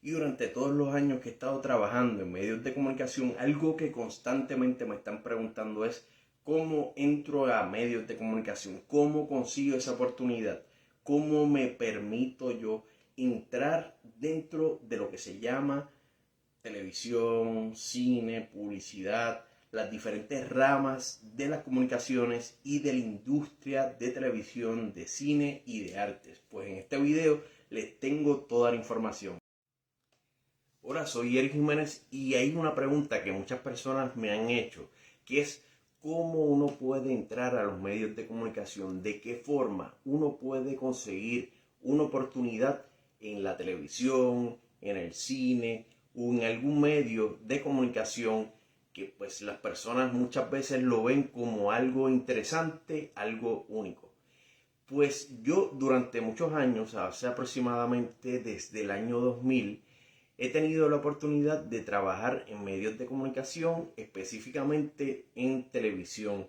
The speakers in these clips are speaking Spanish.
Y durante todos los años que he estado trabajando en medios de comunicación, algo que constantemente me están preguntando es cómo entro a medios de comunicación, cómo consigo esa oportunidad, cómo me permito yo entrar dentro de lo que se llama televisión, cine, publicidad, las diferentes ramas de las comunicaciones y de la industria de televisión, de cine y de artes. Pues en este video les tengo toda la información. Hola, soy Eric Jiménez y hay una pregunta que muchas personas me han hecho, que es cómo uno puede entrar a los medios de comunicación, de qué forma uno puede conseguir una oportunidad en la televisión, en el cine o en algún medio de comunicación que pues las personas muchas veces lo ven como algo interesante, algo único. Pues yo durante muchos años, hace aproximadamente desde el año 2000, he tenido la oportunidad de trabajar en medios de comunicación, específicamente en televisión.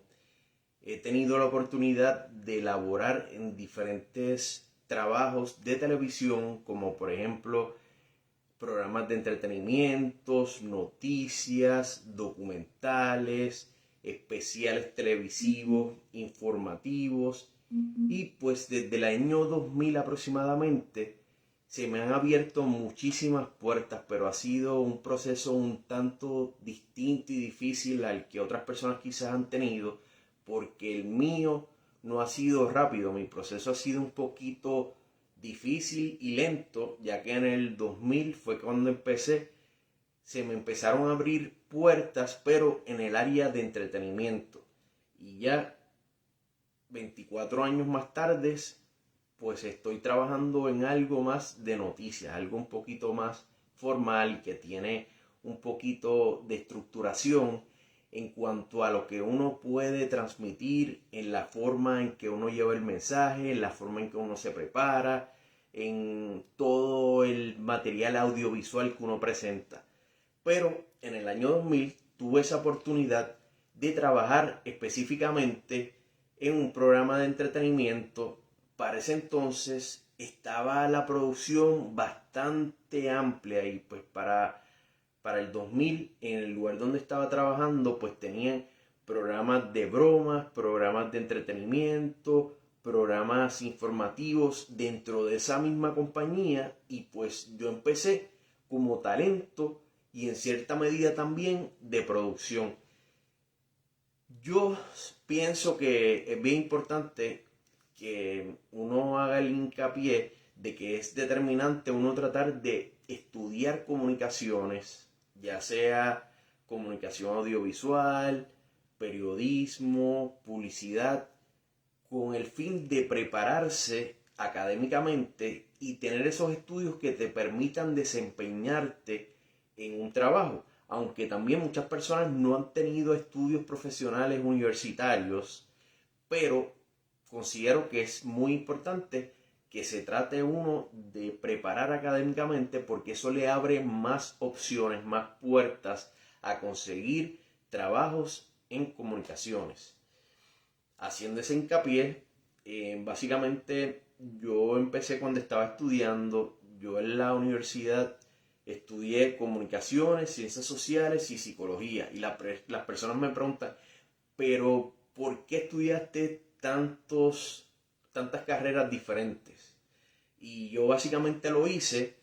He tenido la oportunidad de elaborar en diferentes trabajos de televisión, como por ejemplo programas de entretenimientos, noticias, documentales, especiales televisivos, informativos. Y pues desde el año 2000 aproximadamente se me han abierto muchísimas puertas, pero ha sido un proceso un tanto distinto y difícil al que otras personas quizás han tenido, porque el mío no ha sido rápido, mi proceso ha sido un poquito difícil y lento, ya que en el 2000 fue cuando empecé, se me empezaron a abrir puertas, pero en el área de entretenimiento. Y ya 24 años más tarde, pues estoy trabajando en algo más de noticias, algo un poquito más formal, que tiene un poquito de estructuración en cuanto a lo que uno puede transmitir, en la forma en que uno lleva el mensaje, en la forma en que uno se prepara, en todo el material audiovisual que uno presenta. Pero en el año 2000 tuve esa oportunidad de trabajar específicamente en un programa de entretenimiento. Para ese entonces estaba la producción bastante amplia y pues para el 2000 en el lugar donde estaba trabajando pues tenían programas de bromas, programas de entretenimiento, programas informativos dentro de esa misma compañía, y pues yo empecé como talento y en cierta medida también de producción. Yo pienso que es bien importante que uno haga el hincapié de que es determinante uno tratar de estudiar comunicaciones, ya sea comunicación audiovisual, periodismo, publicidad, con el fin de prepararse académicamente y tener esos estudios que te permitan desempeñarte en un trabajo. Aunque también muchas personas no han tenido estudios profesionales universitarios, pero considero que es muy importante que se trate uno de preparar académicamente, porque eso le abre más opciones, más puertas a conseguir trabajos en comunicaciones. Haciendo ese hincapié, básicamente yo empecé cuando estaba estudiando. Yo en la universidad estudié comunicaciones, ciencias sociales y psicología. Y las personas me preguntan, pero ¿por qué estudiaste tantas carreras diferentes? Y yo básicamente lo hice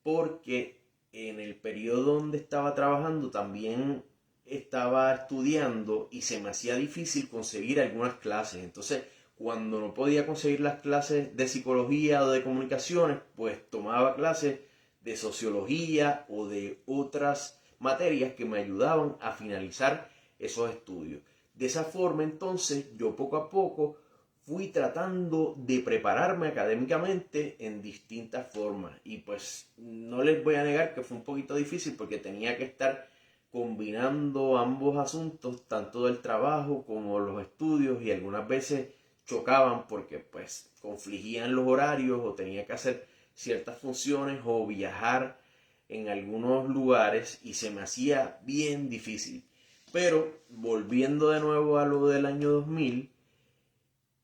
porque en el periodo donde estaba trabajando también estaba estudiando y se me hacía difícil conseguir algunas clases. Entonces, cuando no podía conseguir las clases de psicología o de comunicaciones, pues tomaba clases de sociología o de otras materias que me ayudaban a finalizar esos estudios. De esa forma, entonces, yo poco a poco fui tratando de prepararme académicamente en distintas formas. Y pues no les voy a negar que fue un poquito difícil, porque tenía que estar combinando ambos asuntos, tanto del trabajo como los estudios, y algunas veces chocaban porque pues confligían los horarios, o tenía que hacer ciertas funciones o viajar en algunos lugares y se me hacía bien difícil. Pero volviendo de nuevo a lo del año 2000,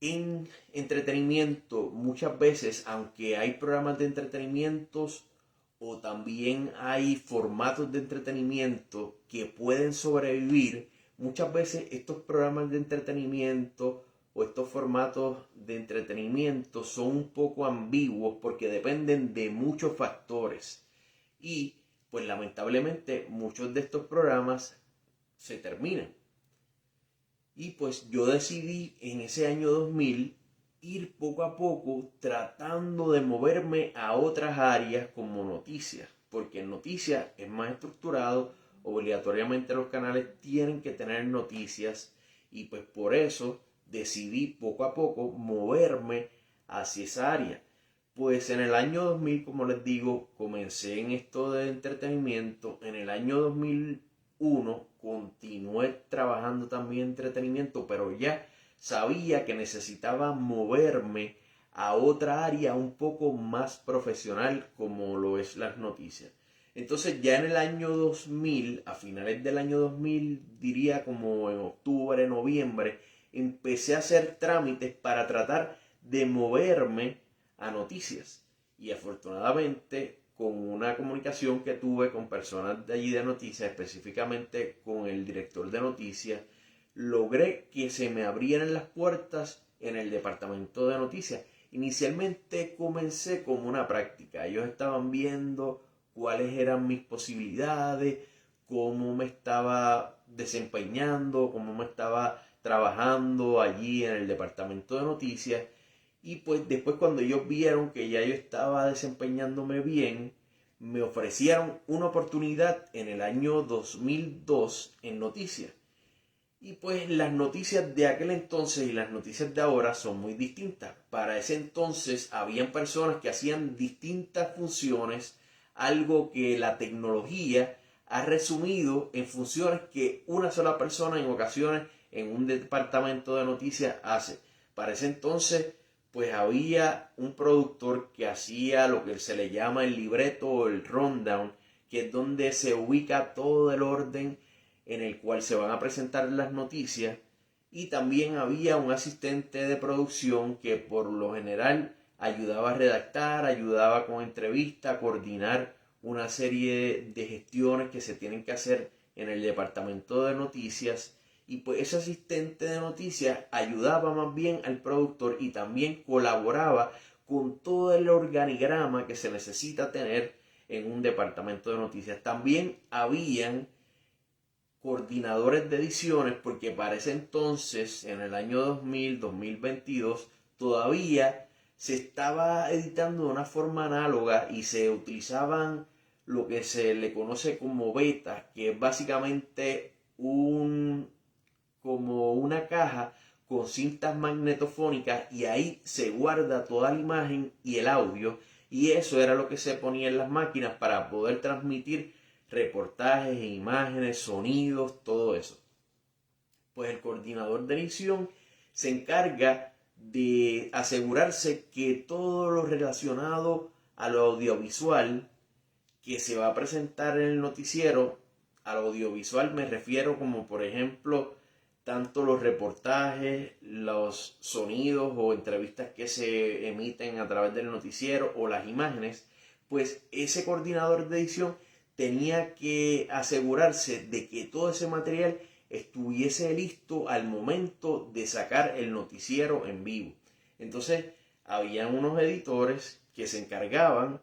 en entretenimiento muchas veces, aunque hay programas de entretenimientos o también hay formatos de entretenimiento que pueden sobrevivir. Muchas veces estos programas de entretenimiento o estos formatos de entretenimiento son un poco ambiguos porque dependen de muchos factores. Y pues lamentablemente muchos de estos programas se terminan. Y pues yo decidí en ese año 2000 ir poco a poco tratando de moverme a otras áreas como noticias, porque en noticias es más estructurado, obligatoriamente los canales tienen que tener noticias y pues por eso decidí poco a poco moverme hacia esa área. Pues en el año 2000, como les digo, comencé en esto de entretenimiento. En el año 2001 continué trabajando también en entretenimiento, pero ya sabía que necesitaba moverme a otra área un poco más profesional como lo es las noticias. Entonces ya en el año 2000, a finales del año 2000, diría como en octubre, noviembre, empecé a hacer trámites para tratar de moverme a noticias. Y afortunadamente con una comunicación que tuve con personas de allí de noticias, específicamente con el director de noticias, logré que se me abrieran las puertas en el departamento de noticias. Inicialmente comencé como una práctica. Ellos estaban viendo cuáles eran mis posibilidades, cómo me estaba desempeñando, cómo me estaba trabajando allí en el departamento de noticias. Y pues después cuando ellos vieron que ya yo estaba desempeñándome bien, me ofrecieron una oportunidad en el año 2002 en noticias. Y pues las noticias de aquel entonces y las noticias de ahora son muy distintas. Para ese entonces habían personas que hacían distintas funciones, algo que la tecnología ha resumido en funciones que una sola persona en ocasiones en un departamento de noticias hace. Para ese entonces pues había un productor que hacía lo que se le llama el libreto o el rundown, que es donde se ubica todo el orden en el cual se van a presentar las noticias, y también había un asistente de producción que por lo general ayudaba a redactar, ayudaba con entrevistas, a coordinar una serie de gestiones que se tienen que hacer en el departamento de noticias. Y pues ese asistente de noticias ayudaba más bien al productor y también colaboraba con todo el organigrama que se necesita tener en un departamento de noticias. También habían coordinadores de ediciones, porque para ese entonces, en el año 2000, 2022, todavía se estaba editando de una forma análoga y se utilizaban lo que se le conoce como beta, que es básicamente como una caja con cintas magnetofónicas, y ahí se guarda toda la imagen y el audio, y eso era lo que se ponía en las máquinas para poder transmitir reportajes, imágenes, sonidos, todo eso. Pues el coordinador de edición se encarga de asegurarse que todo lo relacionado a lo audiovisual que se va a presentar en el noticiero, al audiovisual me refiero como por ejemplo tanto los reportajes, los sonidos o entrevistas que se emiten a través del noticiero o las imágenes, pues ese coordinador de edición tenía que asegurarse de que todo ese material estuviese listo al momento de sacar el noticiero en vivo. Entonces, habían unos editores que se encargaban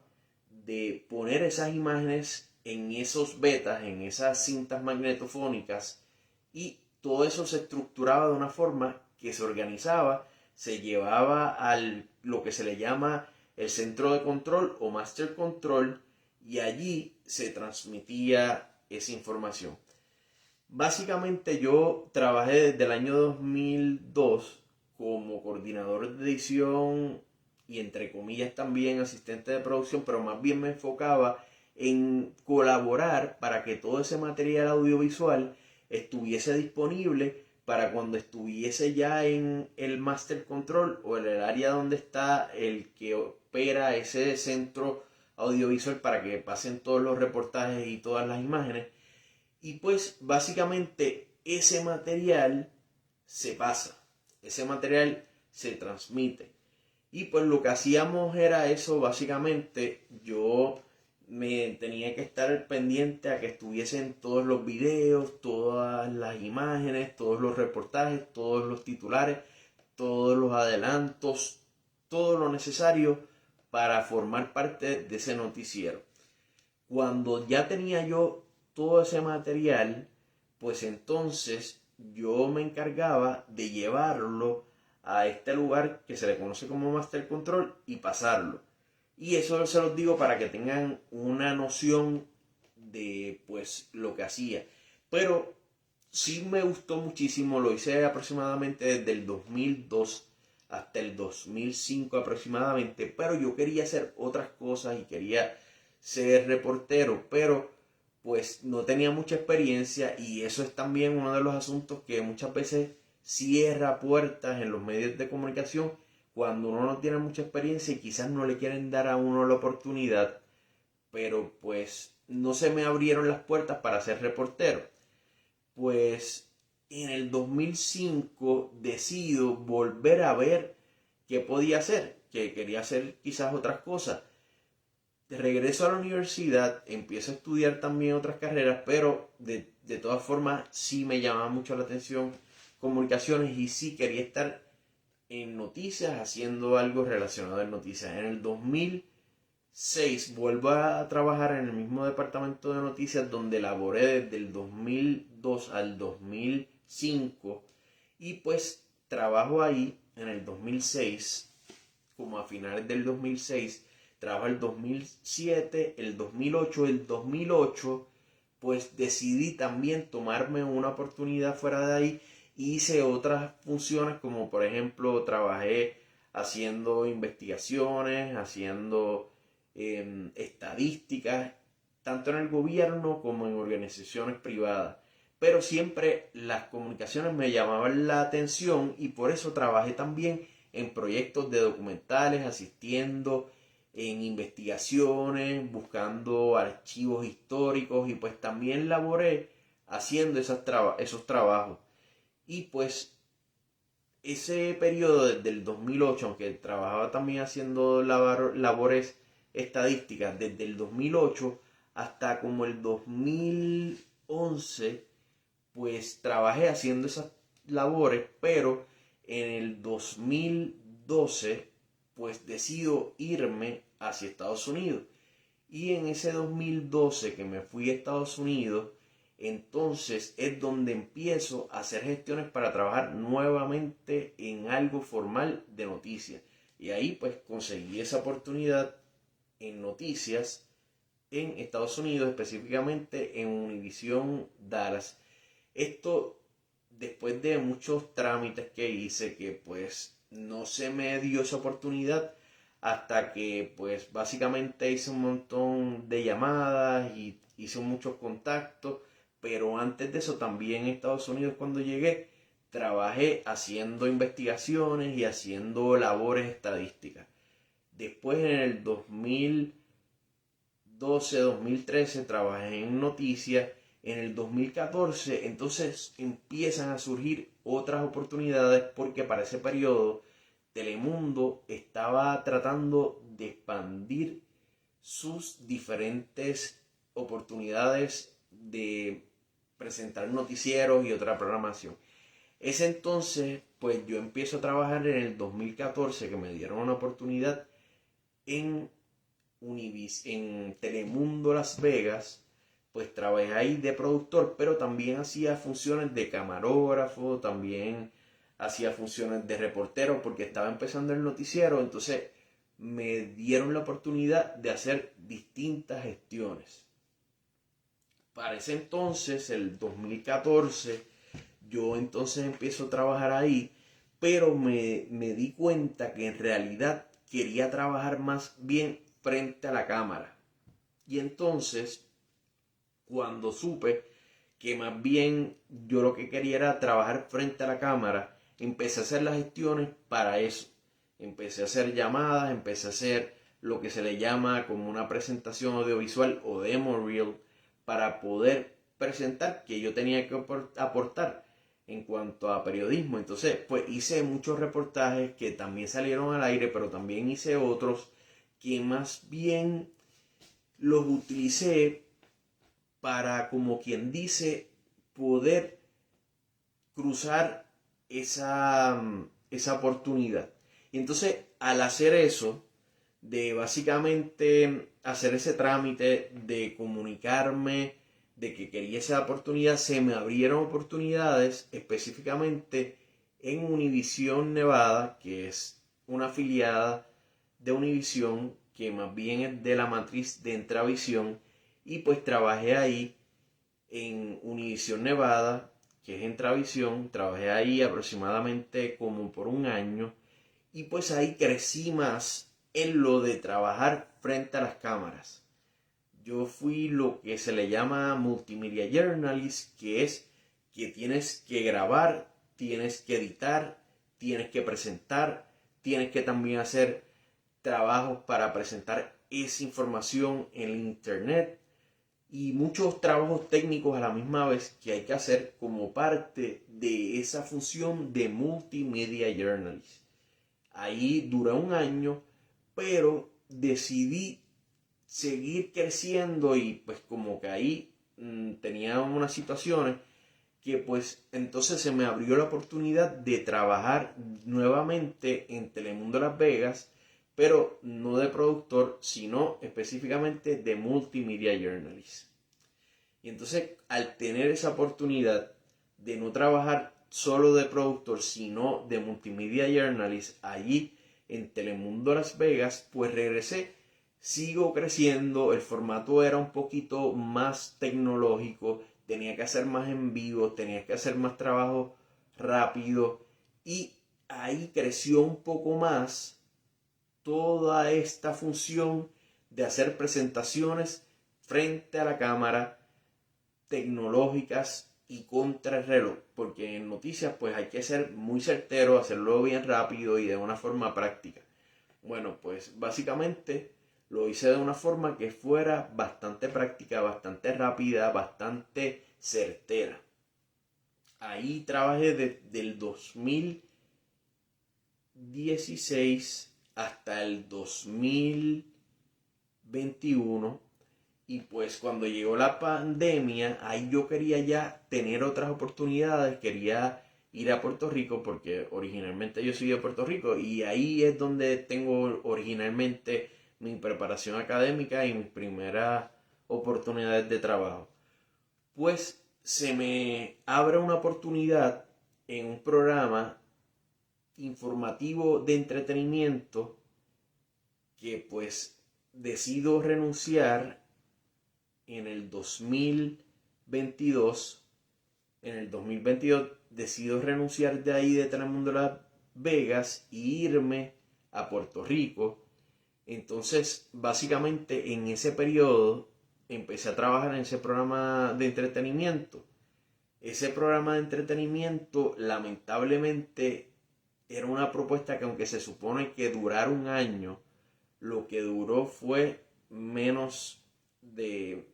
de poner esas imágenes en esos betas, en esas cintas magnetofónicas, y todo eso se estructuraba de una forma que se organizaba, se llevaba a lo que se le llama el centro de control o master control, y allí se transmitía esa información. Básicamente yo trabajé desde el año 2002 como coordinador de edición y entre comillas también asistente de producción, pero más bien me enfocaba en colaborar para que todo ese material audiovisual estuviese disponible para cuando estuviese ya en el master control o en el área donde está el que opera ese centro audiovisual para que pasen todos los reportajes y todas las imágenes. Y pues básicamente ese material se pasa, ese material se transmite. Y pues lo que hacíamos era eso, básicamente yo me tenía que estar pendiente a que estuviesen todos los videos, todas las imágenes, todos los reportajes, todos los titulares, todos los adelantos, todo lo necesario para formar parte de ese noticiero. Cuando ya tenía yo todo ese material, pues entonces yo me encargaba de llevarlo a este lugar que se le conoce como Master Control y pasarlo. Y eso se los digo para que tengan una noción de pues lo que hacía. Pero sí me gustó muchísimo, lo hice aproximadamente desde el 2002 hasta el 2005 aproximadamente, pero yo quería hacer otras cosas y quería ser reportero, pero pues no tenía mucha experiencia y eso es también uno de los asuntos que muchas veces cierra puertas en los medios de comunicación cuando uno no tiene mucha experiencia y quizás no le quieren dar a uno la oportunidad, pero pues no se me abrieron las puertas para ser reportero. Pues en el 2005 decido volver a ver qué podía hacer, que quería hacer quizás otras cosas. Regreso a la universidad, empiezo a estudiar también otras carreras, pero de todas formas sí me llamaba mucho la atención comunicaciones y sí quería estar en noticias, haciendo algo relacionado en noticias. En el 2006 vuelvo a trabajar en el mismo departamento de noticias donde laboré desde el 2002 al 2005 y pues trabajo ahí en el 2006, como a finales del 2006, trabajo el 2007, el 2008, el 2008 pues decidí también tomarme una oportunidad fuera de ahí. Hice otras funciones como por ejemplo trabajé haciendo investigaciones, haciendo estadísticas, tanto en el gobierno como en organizaciones privadas. Pero siempre las comunicaciones me llamaban la atención y por eso trabajé también en proyectos de documentales, asistiendo en investigaciones, buscando archivos históricos y pues también laboré haciendo esos trabajos. Y pues ese periodo desde el 2008, aunque trabajaba también haciendo labores estadísticas, desde el 2008 hasta como el 2011, pues trabajé haciendo esas labores, pero en el 2012, pues decido irme hacia Estados Unidos. Y en ese 2012 que me fui a Estados Unidos, entonces es donde empiezo a hacer gestiones para trabajar nuevamente en algo formal de noticias. Y ahí pues conseguí esa oportunidad en noticias en Estados Unidos, específicamente en Univision Dallas. Esto después de muchos trámites que hice que pues no se me dio esa oportunidad hasta que pues básicamente hice un montón de llamadas y hice muchos contactos, pero antes de eso también en Estados Unidos cuando llegué trabajé haciendo investigaciones y haciendo labores estadísticas. Después en el 2012-2013 trabajé en noticias. En el 2014 entonces empiezan a surgir otras oportunidades porque para ese periodo Telemundo estaba tratando de expandir sus diferentes oportunidades de presentar noticieros y otra programación. Ese entonces, pues yo empiezo a trabajar en el 2014, que me dieron una oportunidad en en Telemundo Las Vegas, pues trabajé ahí de productor, pero también hacía funciones de camarógrafo, también hacía funciones de reportero porque estaba empezando el noticiero, entonces me dieron la oportunidad de hacer distintas gestiones. Para ese entonces, el 2014, yo entonces empiezo a trabajar ahí, pero me di cuenta que en realidad quería trabajar más bien frente a la cámara. Y entonces, cuando supe que más bien yo lo que quería era trabajar frente a la cámara, empecé a hacer las gestiones para eso. Empecé a hacer llamadas, empecé a hacer lo que se le llama como una presentación audiovisual o demo reel para poder presentar que yo tenía que aportar en cuanto a periodismo. Entonces, pues hice muchos reportajes que también salieron al aire, pero también hice otros que más bien los utilicé para, como quien dice, poder cruzar esa oportunidad. Y entonces, al hacer eso, de básicamente hacer ese trámite, de comunicarme, de que quería esa oportunidad, se me abrieron oportunidades específicamente en Univision Nevada, que es una afiliada de Univision, que más bien es de la matriz de Entravisión, y pues trabajé ahí en Univision Nevada, que es Entravisión. Trabajé ahí aproximadamente como por un año, y pues ahí crecí más en lo de trabajar frente a las cámaras. Yo fui lo que se le llama multimedia journalist, que es que tienes que grabar, tienes que editar, tienes que presentar, tienes que también hacer trabajos para presentar esa información en internet y muchos trabajos técnicos a la misma vez que hay que hacer como parte de esa función de multimedia journalist. Ahí duré un año, pero decidí seguir creciendo y pues como que ahí tenía unas situaciones que pues entonces se me abrió la oportunidad de trabajar nuevamente en Telemundo Las Vegas, pero no de productor, sino específicamente de multimedia journalist. Y entonces al tener esa oportunidad de no trabajar solo de productor, sino de multimedia journalist allí en Telemundo Las Vegas, pues regresé. Sigo creciendo, el formato era un poquito más tecnológico, tenía que hacer más en vivo, tenía que hacer más trabajo rápido y ahí creció un poco más toda esta función de hacer presentaciones frente a la cámara, tecnológicas y contra el reloj, porque en noticias pues hay que ser muy certero, hacerlo bien rápido y de una forma práctica. Bueno, pues básicamente lo hice de una forma que fuera bastante práctica, bastante rápida, bastante certera. Ahí trabajé desde el 2016 hasta el 2021. Y pues cuando llegó la pandemia, ahí yo quería ya tener otras oportunidades, quería ir a Puerto Rico porque originalmente yo soy de Puerto Rico y ahí es donde tengo originalmente mi preparación académica y mis primeras oportunidades de trabajo. Pues se me abre una oportunidad en un programa informativo de entretenimiento que pues decido renunciar en el 2022. En el 2022 decido renunciar de ahí de Telemundo Las Vegas e irme a Puerto Rico. Entonces, básicamente en ese periodo empecé a trabajar en ese programa de entretenimiento. Ese programa de entretenimiento, lamentablemente, era una propuesta que aunque se supone que durara un año, lo que duró fue menos de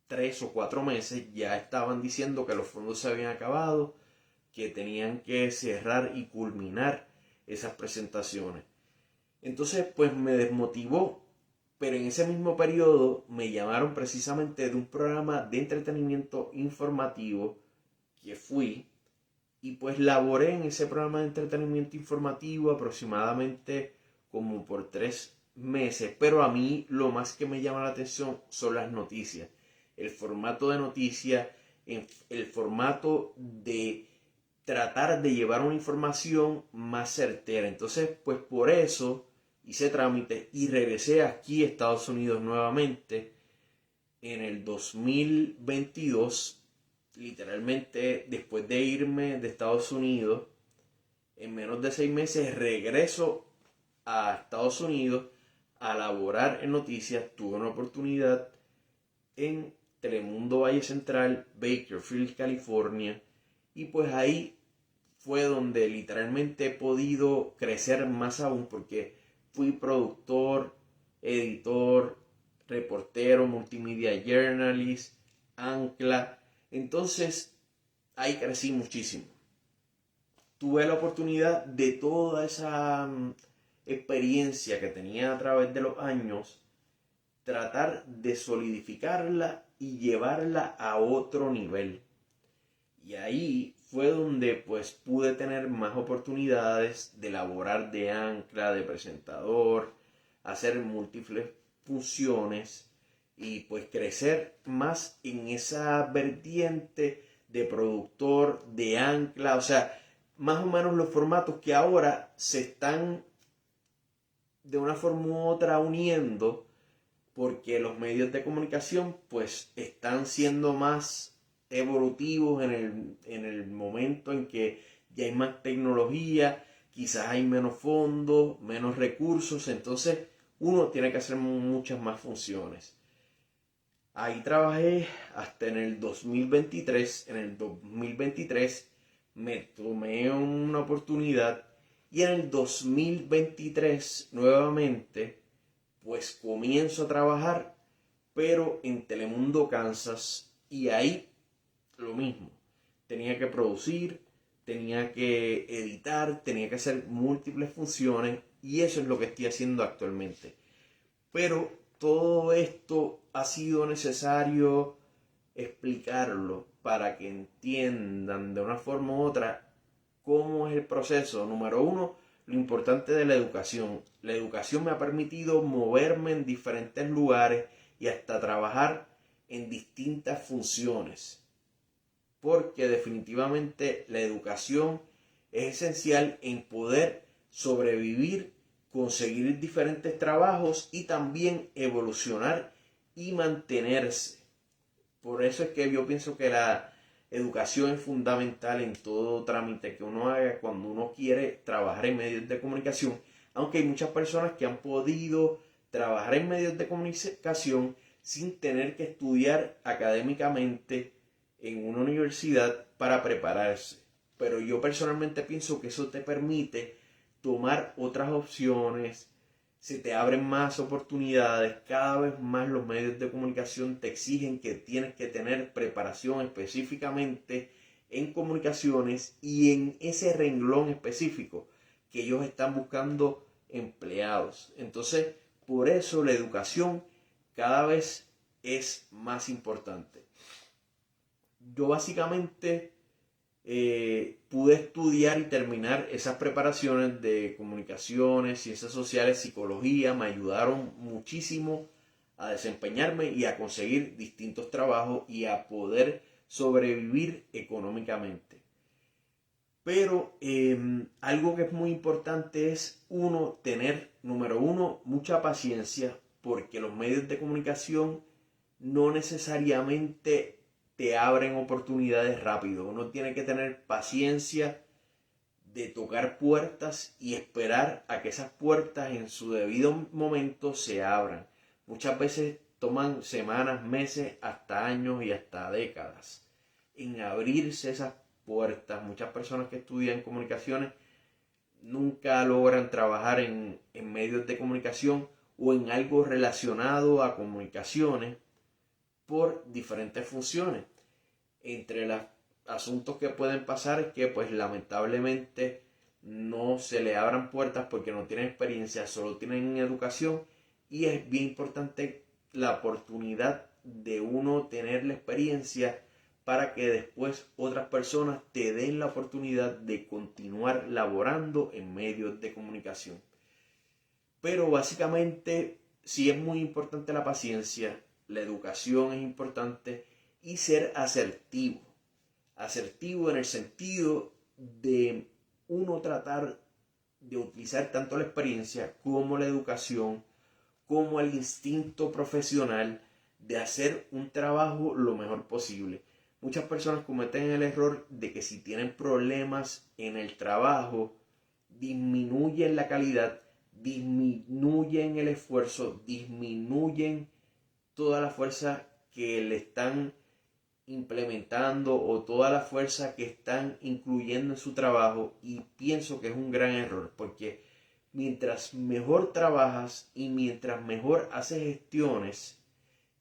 3 o 4 meses. Ya estaban diciendo que los fondos se habían acabado, que tenían que cerrar y culminar esas presentaciones. Entonces, pues me desmotivó, pero en ese mismo periodo me llamaron precisamente de un programa de entretenimiento informativo que fui y pues laboré en ese programa de entretenimiento informativo aproximadamente como por 3 meses, pero a mí lo más que me llama la atención son las noticias, el formato de noticias, el formato de tratar de llevar una información más certera. Entonces, pues por eso hice trámite y regresé aquí a Estados Unidos nuevamente en el 2022, literalmente después de irme de Estados Unidos. En menos de 6 meses regreso a Estados Unidos a laborar en noticias. Tuve una oportunidad en Telemundo Valle Central, Bakersfield, California, y pues ahí fue donde literalmente he podido crecer más aún porque fui productor, editor, reportero, multimedia journalist, ancla. Entonces ahí crecí muchísimo. Tuve la oportunidad de toda esa experiencia que tenía a través de los años tratar de solidificarla y llevarla a otro nivel. Y ahí fue donde pues pude tener más oportunidades de elaborar de ancla, de presentador, hacer múltiples funciones y pues crecer más en esa vertiente de productor, de ancla, o sea, más o menos los formatos que ahora se están de una forma u otra uniendo porque los medios de comunicación pues están siendo más evolutivos en el momento en que ya hay más tecnología, quizás hay menos fondos, menos recursos, entonces uno tiene que hacer muchas más funciones. Ahí trabajé hasta en el 2023. En el 2023 me tomé una oportunidad y en el 2023 nuevamente pues comienzo a trabajar, pero en Telemundo Kansas, y ahí lo mismo. Tenía que producir, tenía que editar, tenía que hacer múltiples funciones y eso es lo que estoy haciendo actualmente. Pero todo esto ha sido necesario explicarlo para que entiendan de una forma u otra cómo es el proceso. Número uno, lo importante de la educación. La educación me ha permitido moverme en diferentes lugares y hasta trabajar en distintas funciones. Porque definitivamente la educación es esencial en poder sobrevivir, conseguir diferentes trabajos y también evolucionar y mantenerse. Por eso es que yo pienso que la educación es fundamental en todo trámite que uno haga cuando uno quiere trabajar en medios de comunicación, aunque hay muchas personas que han podido trabajar en medios de comunicación sin tener que estudiar académicamente en una universidad para prepararse. Pero yo personalmente pienso que eso te permite tomar otras opciones, se te abren más oportunidades, cada vez más los medios de comunicación te exigen que tienes que tener preparación específicamente en comunicaciones y en ese renglón específico que ellos están buscando empleados. Entonces, por eso la educación cada vez es más importante. Yo básicamente pude estudiar y terminar esas preparaciones de comunicaciones, ciencias sociales, psicología, me ayudaron muchísimo a desempeñarme y a conseguir distintos trabajos y a poder sobrevivir económicamente. Pero algo que es muy importante es tener, número uno, mucha paciencia, porque los medios de comunicación no necesariamente te abren oportunidades rápido. Uno tiene que tener paciencia de tocar puertas y esperar a que esas puertas en su debido momento se abran. Muchas veces toman semanas, meses, hasta años y hasta décadas en abrirse esas puertas. Muchas personas que estudian comunicaciones nunca logran trabajar en medios de comunicación o en algo relacionado a comunicaciones por diferentes funciones. Entre los asuntos que pueden pasar es que pues lamentablemente no se le abran puertas porque no tienen experiencia, solo tienen educación, y es bien importante la oportunidad de uno tener la experiencia para que después otras personas te den la oportunidad de continuar laborando en medios de comunicación. Pero básicamente sí es muy importante la paciencia, la educación es importante y ser asertivo. Asertivo en el sentido de uno tratar de utilizar tanto la experiencia como la educación, como el instinto profesional de hacer un trabajo lo mejor posible. Muchas personas cometen el error de que si tienen problemas en el trabajo, disminuyen la calidad, disminuyen el esfuerzo, disminuyen toda la fuerza que le están implementando o toda la fuerza que están incluyendo en su trabajo, y pienso que es un gran error porque mientras mejor trabajas y mientras mejor haces gestiones,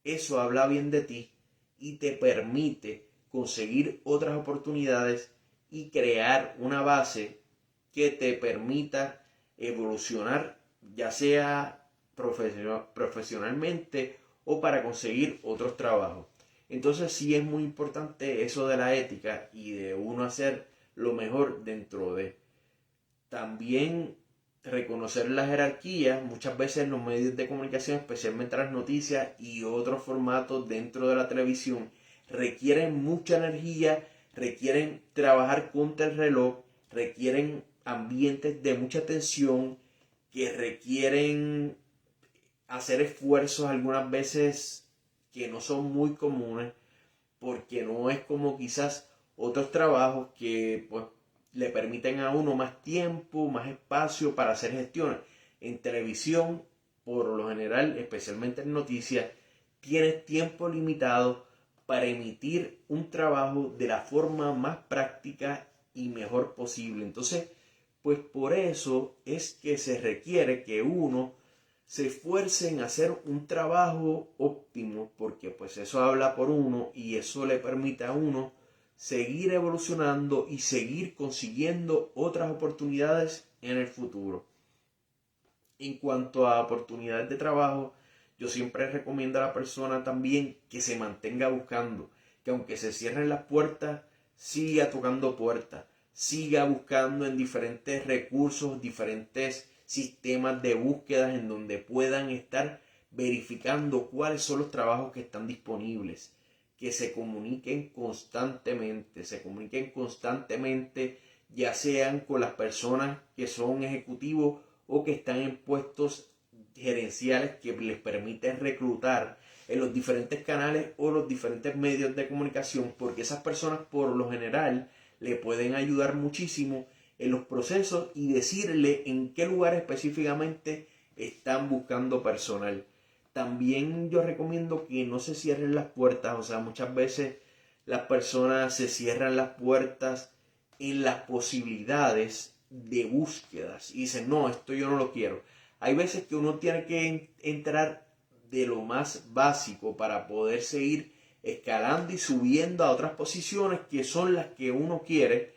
eso habla bien de ti y te permite conseguir otras oportunidades y crear una base que te permita evolucionar, ya sea profesionalmente o para conseguir otros trabajos. Entonces sí es muy importante eso de la ética y de uno hacer lo mejor dentro de. También reconocer la jerarquía. Muchas veces los medios de comunicación, especialmente las noticias y otros formatos dentro de la televisión, requieren mucha energía, requieren trabajar contra el reloj, requieren ambientes de mucha tensión, que requieren hacer esfuerzos algunas veces que no son muy comunes, porque no es como quizás otros trabajos que pues le permiten a uno más tiempo, más espacio para hacer gestiones. En televisión, por lo general, especialmente en noticias, tienes tiempo limitado para emitir un trabajo de la forma más práctica y mejor posible. Entonces, pues por eso es que se requiere que uno se esfuerce en hacer un trabajo óptimo, porque pues eso habla por uno y eso le permite a uno seguir evolucionando y seguir consiguiendo otras oportunidades en el futuro. En cuanto a oportunidades de trabajo, yo siempre recomiendo a la persona también que se mantenga buscando, que aunque se cierren las puertas, siga tocando puertas, siga buscando en diferentes recursos, diferentes sistemas de búsquedas en donde puedan estar verificando cuáles son los trabajos que están disponibles, que se comuniquen constantemente, ya sean con las personas que son ejecutivos o que están en puestos gerenciales que les permiten reclutar en los diferentes canales o los diferentes medios de comunicación, porque esas personas por lo general le pueden ayudar muchísimo en los procesos y decirle en qué lugar específicamente están buscando personal. También yo recomiendo que no se cierren las puertas, o sea, muchas veces las personas se cierran las puertas en las posibilidades de búsquedas y dicen, no, esto yo no lo quiero. Hay veces que uno tiene que entrar de lo más básico para poder seguir escalando y subiendo a otras posiciones que son las que uno quiere,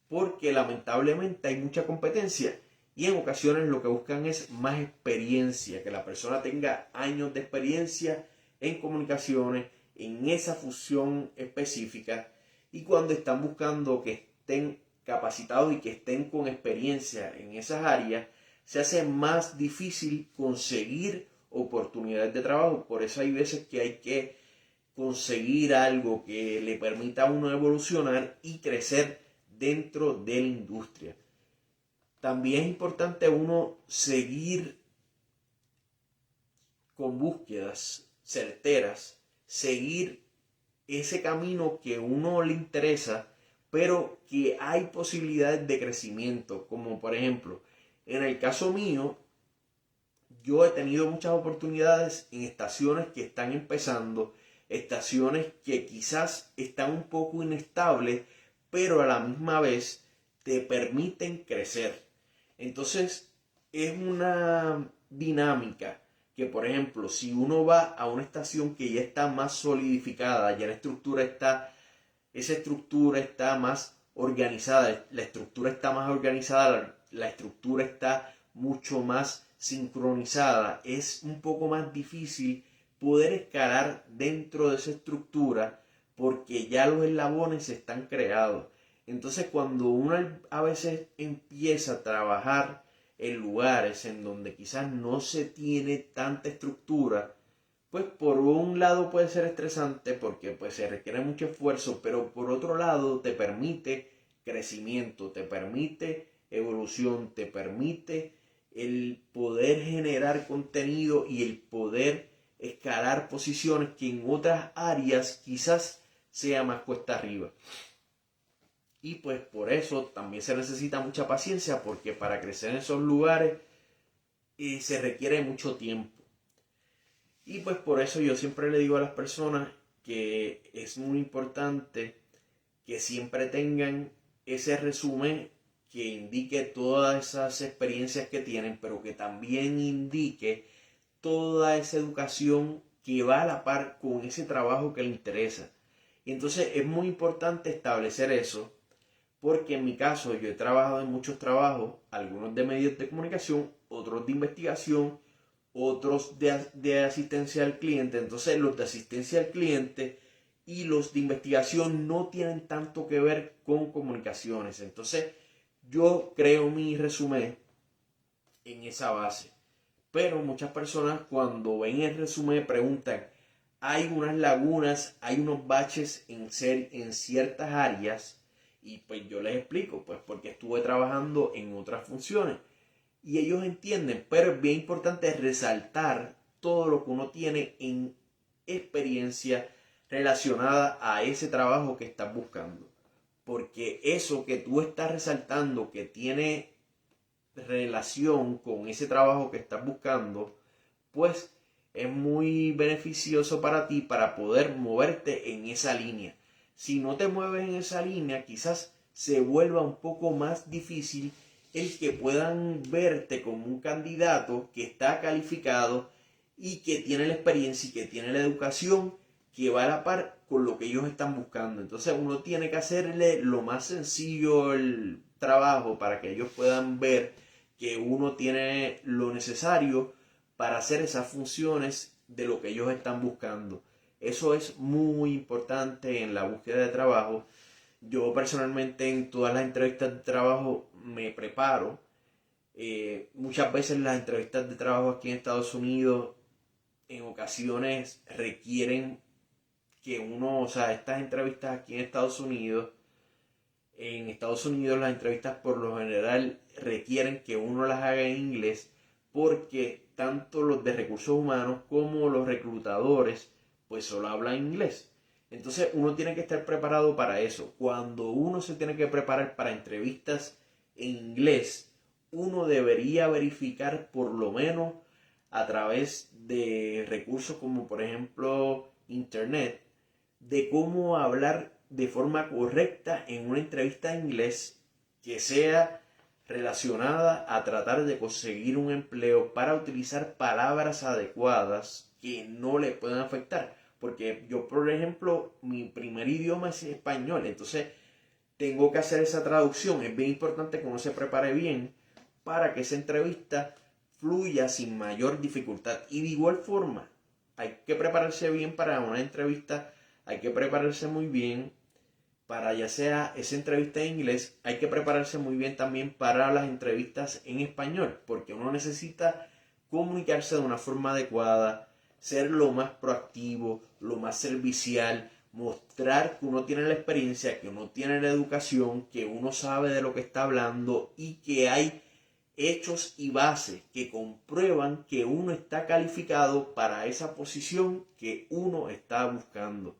porque lamentablemente hay mucha competencia y en ocasiones lo que buscan es más experiencia, que la persona tenga años de experiencia en comunicaciones, en esa función específica, y cuando están buscando que estén capacitados y que estén con experiencia en esas áreas, se hace más difícil conseguir oportunidades de trabajo. Por eso hay veces que hay que conseguir algo que le permita a uno evolucionar y crecer dentro de la industria. También es importante uno seguir con búsquedas certeras, seguir ese camino que uno le interesa, pero que hay posibilidades de crecimiento, como por ejemplo, en el caso mío, yo he tenido muchas oportunidades en estaciones que están empezando, estaciones que quizás están un poco inestables, pero a la misma vez te permiten crecer. Entonces, es una dinámica que, por ejemplo, si uno va a una estación que ya está más solidificada, ya esa estructura está más organizada, la estructura está más organizada, la estructura está mucho más sincronizada, es un poco más difícil poder escalar dentro de esa estructura porque ya los eslabones están creados. Entonces cuando uno a veces empieza a trabajar en lugares en donde quizás no se tiene tanta estructura, pues por un lado puede ser estresante porque pues se requiere mucho esfuerzo, pero por otro lado te permite crecimiento, te permite evolución, te permite el poder generar contenido y el poder escalar posiciones que en otras áreas quizás sea más cuesta arriba. Y pues por eso también se necesita mucha paciencia, porque para crecer en esos lugares se requiere mucho tiempo. Y pues por eso yo siempre le digo a las personas que es muy importante que siempre tengan ese resumen que indique todas esas experiencias que tienen, pero que también indique toda esa educación que va a la par con ese trabajo que le interesa. Y entonces es muy importante establecer eso, porque en mi caso yo he trabajado en muchos trabajos, algunos de medios de comunicación, otros de investigación, otros de asistencia al cliente. Entonces los de asistencia al cliente y los de investigación no tienen tanto que ver con comunicaciones. Entonces yo creo mi resumen en esa base. Pero muchas personas cuando ven el resumen preguntan, hay unas lagunas, hay unos baches en ciertas áreas, y pues yo les explico, pues porque estuve trabajando en otras funciones y ellos entienden, pero es bien importante resaltar todo lo que uno tiene en experiencia relacionada a ese trabajo que estás buscando, porque eso que tú estás resaltando que tiene relación con ese trabajo que estás buscando, pues es muy beneficioso para ti para poder moverte en esa línea. Si no te mueves en esa línea, quizás se vuelva un poco más difícil el que puedan verte como un candidato que está calificado y que tiene la experiencia y que tiene la educación que va a la par con lo que ellos están buscando. Entonces uno tiene que hacerle lo más sencillo el trabajo para que ellos puedan ver que uno tiene lo necesario para hacer esas funciones de lo que ellos están buscando. Eso es muy importante en la búsqueda de trabajo. Yo personalmente en todas las entrevistas de trabajo me preparo. Muchas veces las entrevistas de trabajo aquí en Estados Unidos en ocasiones requieren que uno, o sea, estas entrevistas aquí en Estados Unidos las entrevistas por lo general requieren que uno las haga en inglés porque tanto los de recursos humanos como los reclutadores pues solo hablan inglés. Entonces uno tiene que estar preparado para eso. Cuando uno se tiene que preparar para entrevistas en inglés, uno debería verificar por lo menos a través de recursos como por ejemplo internet, de cómo hablar de forma correcta en una entrevista en inglés que sea relacionada a tratar de conseguir un empleo, para utilizar palabras adecuadas que no le puedan afectar. Porque yo, por ejemplo, mi primer idioma es español, entonces tengo que hacer esa traducción. Es bien importante que uno se prepare bien para que esa entrevista fluya sin mayor dificultad. Y de igual forma, hay que prepararse bien para una entrevista, hay que prepararse muy bien para ya sea esa entrevista en inglés, hay que prepararse muy bien también para las entrevistas en español, porque uno necesita comunicarse de una forma adecuada, ser lo más proactivo, lo más servicial, mostrar que uno tiene la experiencia, que uno tiene la educación, que uno sabe de lo que está hablando y que hay hechos y bases que comprueban que uno está calificado para esa posición que uno está buscando.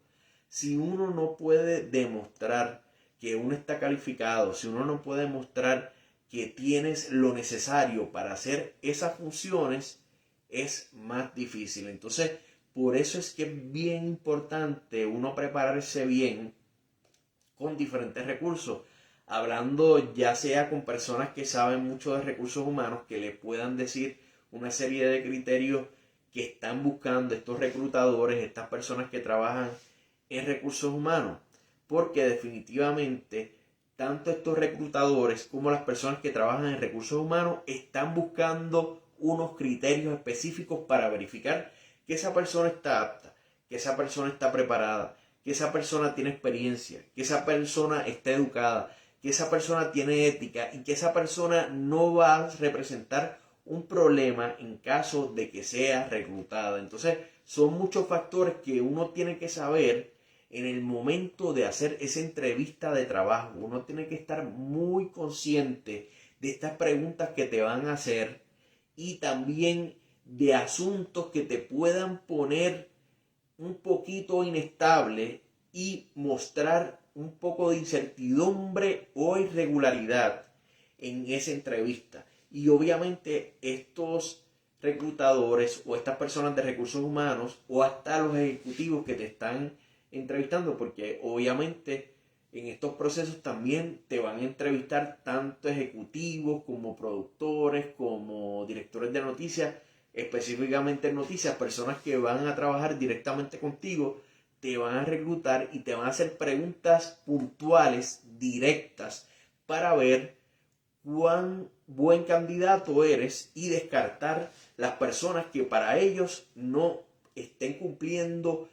Si uno no puede demostrar que uno está calificado, si uno no puede demostrar que tienes lo necesario para hacer esas funciones, es más difícil. Entonces, por eso es que es bien importante uno prepararse bien con diferentes recursos, hablando ya sea con personas que saben mucho de recursos humanos, que le puedan decir una serie de criterios que están buscando estos reclutadores, estas personas que trabajan en recursos humanos, porque definitivamente tanto estos reclutadores como las personas que trabajan en recursos humanos están buscando unos criterios específicos para verificar que esa persona está apta, que esa persona está preparada, que esa persona tiene experiencia, que esa persona está educada, que esa persona tiene ética y que esa persona no va a representar un problema en caso de que sea reclutada. Entonces, son muchos factores que uno tiene que saber en el momento de hacer esa entrevista de trabajo. Uno tiene que estar muy consciente de estas preguntas que te van a hacer y también de asuntos que te puedan poner un poquito inestable y mostrar un poco de incertidumbre o irregularidad en esa entrevista. Y obviamente estos reclutadores o estas personas de recursos humanos o hasta los ejecutivos que te están entrevistando, porque obviamente en estos procesos también te van a entrevistar tanto ejecutivos como productores, como directores de noticias, específicamente en noticias, personas que van a trabajar directamente contigo, te van a reclutar y te van a hacer preguntas puntuales, directas, para ver cuán buen candidato eres y descartar las personas que para ellos no estén cumpliendo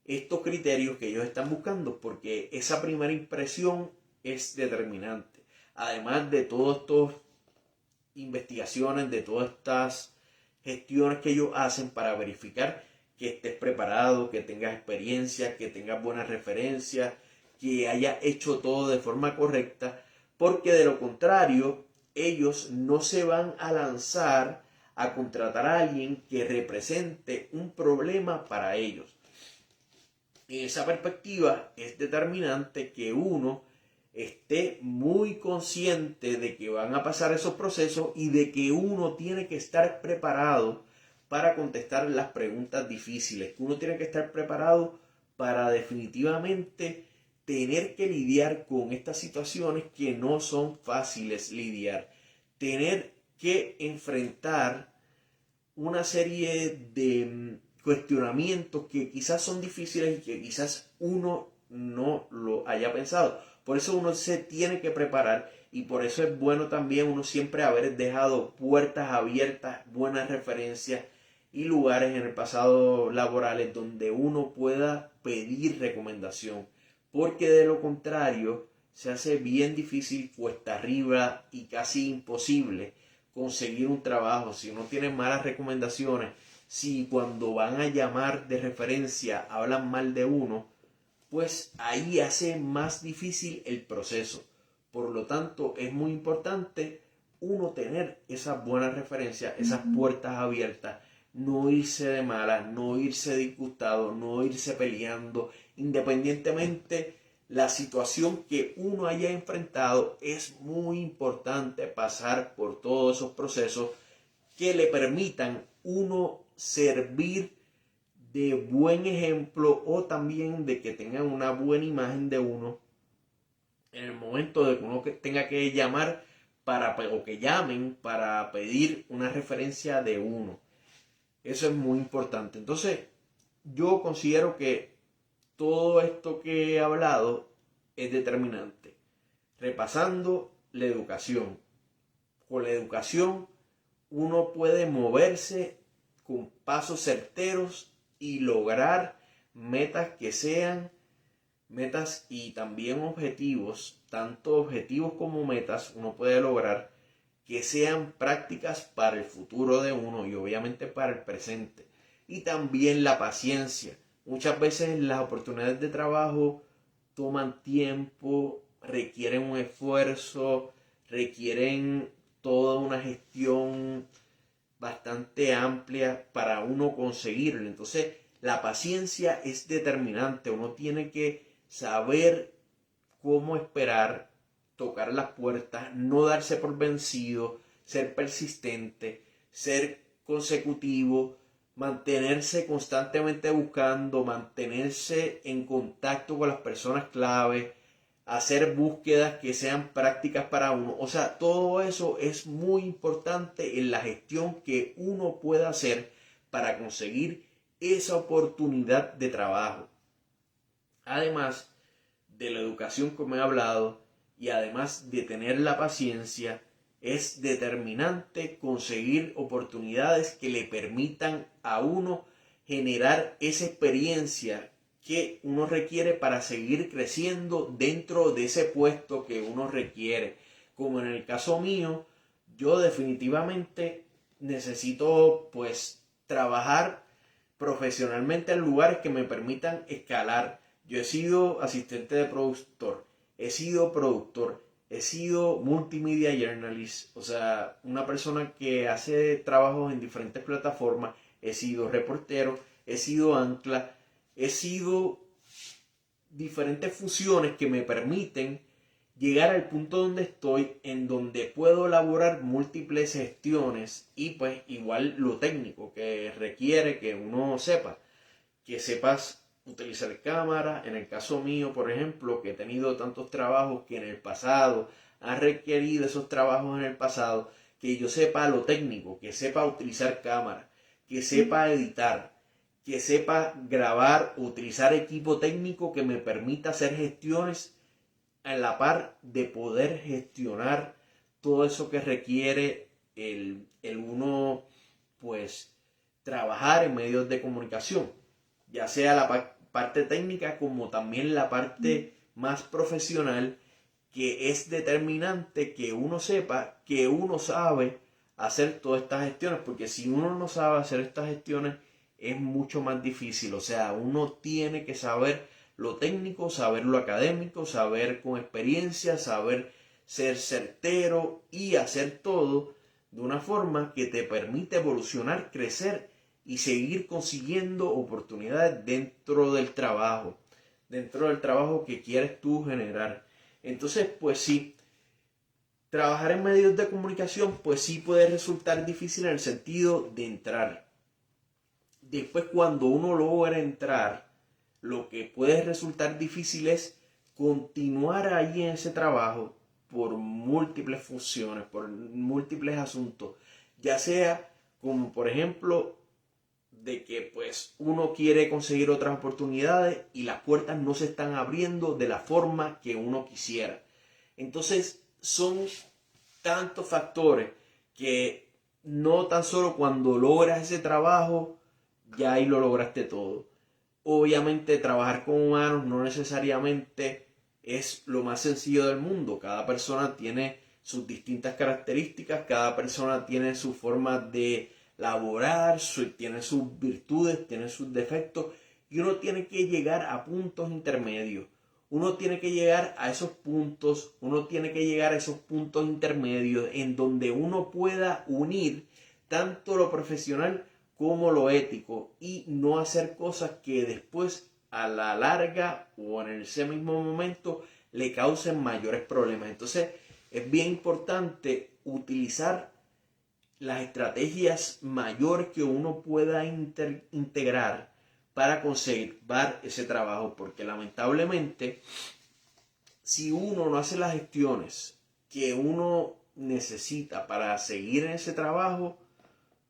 estos criterios que ellos están buscando, porque esa primera impresión es determinante. Además de todas estas investigaciones, de todas estas gestiones que ellos hacen para verificar que estés preparado, que tengas experiencia, que tengas buenas referencias, que hayas hecho todo de forma correcta, porque de lo contrario, ellos no se van a lanzar a contratar a alguien que represente un problema para ellos. En esa perspectiva es determinante que uno esté muy consciente de que van a pasar esos procesos y de que uno tiene que estar preparado para contestar las preguntas difíciles, que uno tiene que estar preparado para definitivamente tener que lidiar con estas situaciones que no son fáciles lidiar, tener que enfrentar una serie de cuestionamientos que quizás son difíciles y que quizás uno no lo haya pensado. Por eso uno se tiene que preparar y por eso es bueno también uno siempre haber dejado puertas abiertas, buenas referencias y lugares en el pasado laborales donde uno pueda pedir recomendación. Porque de lo contrario se hace bien difícil, cuesta arriba y casi imposible conseguir un trabajo si uno tiene malas recomendaciones, si cuando van a llamar de referencia hablan mal de uno, pues ahí hace más difícil el proceso. Por lo tanto, es muy importante uno tener esas buenas referencias, esas puertas abiertas, no irse de mala, no irse disgustado, no irse peleando, independientemente la situación que uno haya enfrentado. Es muy importante pasar por todos esos procesos que le permitan uno servir de buen ejemplo o también de que tengan una buena imagen de uno en el momento de que uno tenga que llamar o que llamen para pedir una referencia de uno. Eso es muy importante. Entonces, yo considero que todo esto que he hablado es determinante. Repasando la educación. Con la educación uno puede moverse con pasos certeros y lograr metas que sean metas y también objetivos, tanto objetivos como metas, uno puede lograr que sean prácticas para el futuro de uno y obviamente para el presente. Y también la paciencia. Muchas veces las oportunidades de trabajo toman tiempo, requieren un esfuerzo, requieren toda una gestión bastante amplia para uno conseguirlo. Entonces, la paciencia es determinante. Uno tiene que saber cómo esperar, tocar las puertas, no darse por vencido, ser persistente, ser consecutivo, mantenerse constantemente buscando, mantenerse en contacto con las personas clave, hacer búsquedas que sean prácticas para uno. O sea, todo eso es muy importante en la gestión que uno pueda hacer para conseguir esa oportunidad de trabajo. Además de la educación como he hablado y además de tener la paciencia, es determinante conseguir oportunidades que le permitan a uno generar esa experiencia que uno requiere para seguir creciendo dentro de ese puesto que uno requiere. Como en el caso mío, yo definitivamente necesito pues trabajar profesionalmente en lugares que me permitan escalar. Yo he sido asistente de productor, he sido productor, he sido multimedia journalist, o sea, una persona que hace trabajos en diferentes plataformas, he sido reportero, he sido ancla, he sido diferentes funciones que me permiten llegar al punto donde estoy, en donde puedo elaborar múltiples gestiones y pues igual lo técnico que requiere que uno sepa, que sepas utilizar cámara. En el caso mío, por ejemplo, que he tenido tantos trabajos que en el pasado han requerido esos trabajos en el pasado, que yo sepa lo técnico, que sepa utilizar cámara, que sepa editar, que sepa grabar, utilizar equipo técnico que me permita hacer gestiones a la par de poder gestionar todo eso que requiere el uno, pues, trabajar en medios de comunicación, ya sea la parte técnica como también la parte más profesional, que es determinante que uno sepa que uno sabe hacer todas estas gestiones, porque si uno no sabe hacer estas gestiones es mucho más difícil. O sea, uno tiene que saber lo técnico, saber lo académico, saber con experiencia, saber ser certero y hacer todo de una forma que te permite evolucionar, crecer y seguir consiguiendo oportunidades dentro del trabajo que quieres tú generar. Entonces, pues sí, trabajar en medios de comunicación, pues sí puede resultar difícil en el sentido de entrar. Después, cuando uno logra entrar, lo que puede resultar difícil es continuar ahí en ese trabajo por múltiples funciones, por múltiples asuntos, ya sea como por ejemplo de que pues uno quiere conseguir otras oportunidades y las puertas no se están abriendo de la forma que uno quisiera. Entonces son tantos factores que no tan solo cuando logras ese trabajo ya ahí lo lograste todo. Obviamente trabajar con humanos no necesariamente es lo más sencillo del mundo. Cada persona tiene sus distintas características, cada persona tiene su forma de laborar, tiene sus virtudes, tiene sus defectos y uno tiene que llegar a puntos intermedios. Uno tiene que llegar a esos puntos, uno tiene que llegar a esos puntos intermedios en donde uno pueda unir tanto lo profesional como lo ético y no hacer cosas que después a la larga o en ese mismo momento le causen mayores problemas. Entonces es bien importante utilizar las estrategias mayores que uno pueda integrar para conservar ese trabajo, porque lamentablemente si uno no hace las gestiones que uno necesita para seguir en ese trabajo,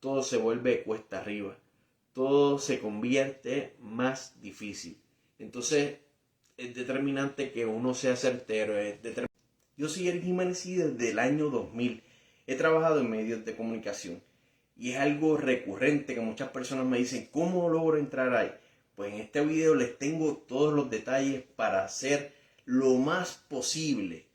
todo se vuelve cuesta arriba, todo se convierte más difícil. Entonces es determinante que uno sea certero. Yo soy Eric Jiménez y desde el año 2000 he trabajado en medios de comunicación y es algo recurrente que muchas personas me dicen, ¿cómo logro entrar ahí? Pues en este video les tengo todos los detalles para hacer lo más posible.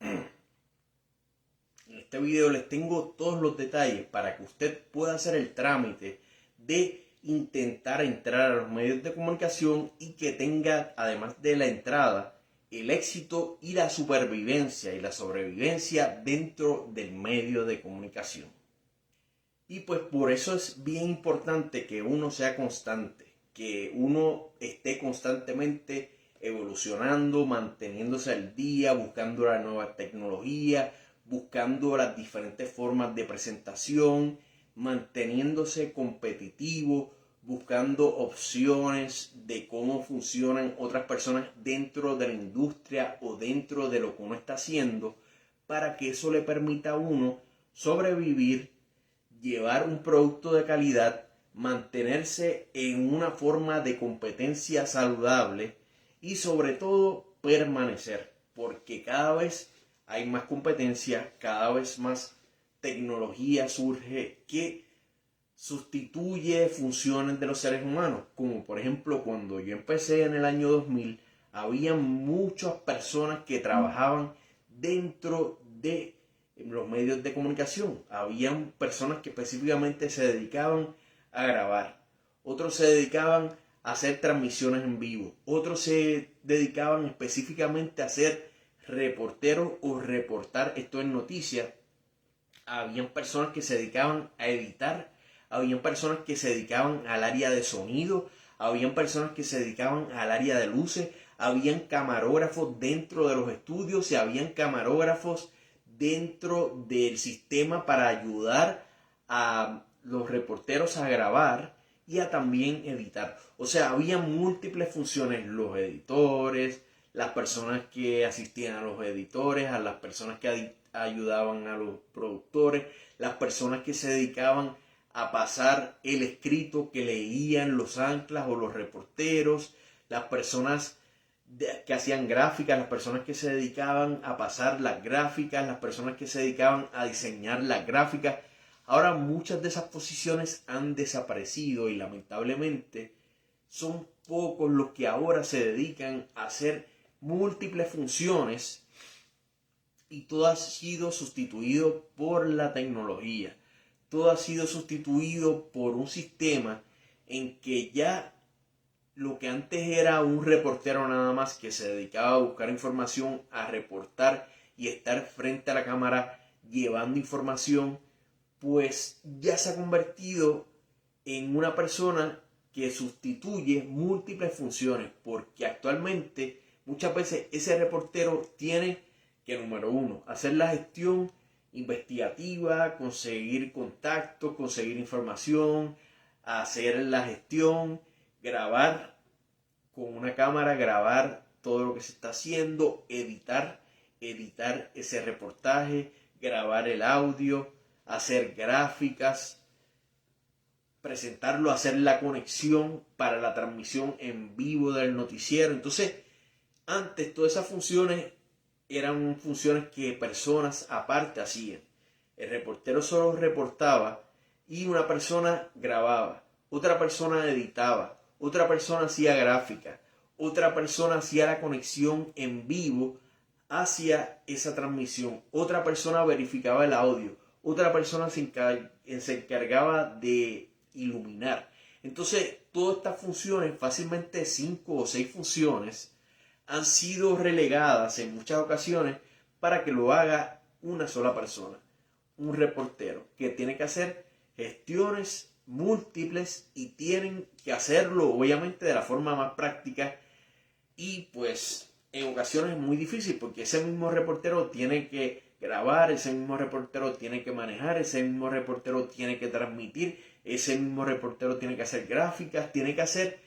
En este video les tengo todos los detalles para que usted pueda hacer el trámite de intentar entrar a los medios de comunicación y que tenga, además de la entrada, el éxito y la supervivencia y la sobrevivencia dentro del medio de comunicación. Y pues por eso es bien importante que uno sea constante, que uno esté constantemente evolucionando, manteniéndose al día, buscando la nueva tecnología, buscando las diferentes formas de presentación, manteniéndose competitivo, buscando opciones de cómo funcionan otras personas dentro de la industria o dentro de lo que uno está haciendo, para que eso le permita a uno sobrevivir, llevar un producto de calidad, mantenerse en una forma de competencia saludable y sobre todo permanecer, porque cada vez hay más competencia, cada vez más tecnología surge que sustituye funciones de los seres humanos, como por ejemplo cuando yo empecé en el año 2000, había muchas personas que trabajaban dentro de los medios de comunicación. Habían personas que específicamente se dedicaban a grabar, otros se dedicaban a hacer transmisiones en vivo, otros se dedicaban específicamente a ser reporteros o reportar esto en noticias. Habían personas que se dedicaban a editar, habían personas que se dedicaban al área de sonido, habían personas que se dedicaban al área de luces, habían camarógrafos dentro de los estudios y habían camarógrafos dentro del sistema para ayudar a los reporteros a grabar y a también editar. O sea, había múltiples funciones, los editores, las personas que asistían a los editores, a las personas que ayudaban a los productores, las personas que se dedicaban a pasar el escrito que leían los anclas o los reporteros, las personas que hacían gráficas, las personas que se dedicaban a pasar las gráficas, las personas que se dedicaban a diseñar las gráficas. Ahora muchas de esas posiciones han desaparecido y lamentablemente son pocos los que ahora se dedican a hacer múltiples funciones y todo ha sido sustituido por la tecnología. Todo ha sido sustituido por un sistema en que ya lo que antes era un reportero nada más que se dedicaba a buscar información, a reportar y estar frente a la cámara llevando información, pues ya se ha convertido en una persona que sustituye múltiples funciones, porque actualmente muchas veces ese reportero tiene que, número uno, hacer la gestión investigativa, conseguir contacto, conseguir información, hacer la gestión, grabar con una cámara, grabar todo lo que se está haciendo, editar ese reportaje, grabar el audio, hacer gráficas, presentarlo, hacer la conexión para la transmisión en vivo del noticiero. Entonces, antes todas esas funciones eran funciones que personas aparte hacían. El reportero solo reportaba y una persona grababa, otra persona editaba, otra persona hacía gráfica, otra persona hacía la conexión en vivo hacia esa transmisión, otra persona verificaba el audio, otra persona se encargaba de iluminar. Entonces, todas estas funciones, fácilmente 5 o 6 funciones, han sido relegadas en muchas ocasiones para que lo haga una sola persona, un reportero, que tiene que hacer gestiones múltiples y tienen que hacerlo obviamente de la forma más práctica y pues en ocasiones es muy difícil porque ese mismo reportero tiene que grabar, ese mismo reportero tiene que manejar, ese mismo reportero tiene que transmitir, ese mismo reportero tiene que hacer gráficas, tiene que hacer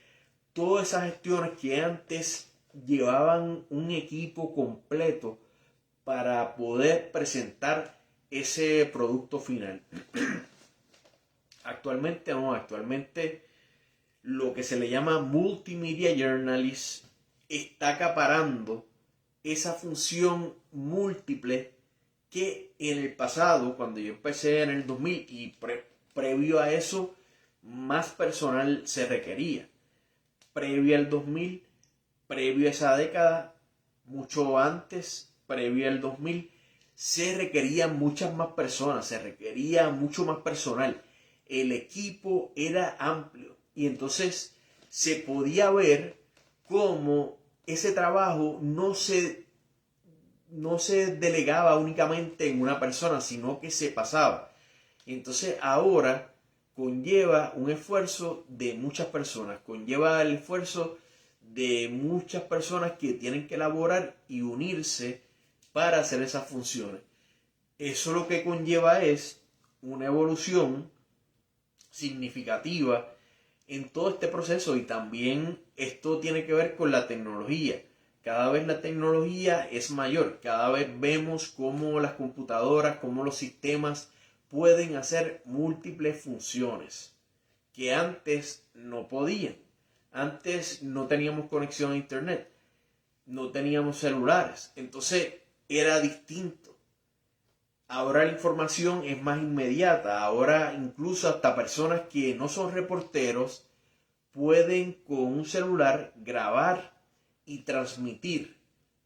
todas esas gestiones que antes llevaban un equipo completo para poder presentar ese producto final. Actualmente no, actualmente lo que se le llama multimedia journalist está acaparando esa función múltiple que en el pasado, cuando yo empecé en el 2000 y previo a eso, más personal se requería. Previo al 2000, previo a esa década, mucho antes, previo al 2000, se requerían muchas más personas, se requería mucho más personal. El equipo era amplio y entonces se podía ver cómo ese trabajo no se delegaba únicamente en una persona, sino que se pasaba. Entonces ahora conlleva un esfuerzo de muchas personas, conlleva el esfuerzo de muchas personas que tienen que elaborar y unirse para hacer esas funciones. Eso lo que conlleva es una evolución significativa en todo este proceso y también esto tiene que ver con la tecnología. Cada vez la tecnología es mayor, cada vez vemos cómo las computadoras, cómo los sistemas pueden hacer múltiples funciones que antes no podían. Antes no teníamos conexión a internet, no teníamos celulares, entonces era distinto. Ahora la información es más inmediata, ahora incluso hasta personas que no son reporteros pueden con un celular grabar y transmitir,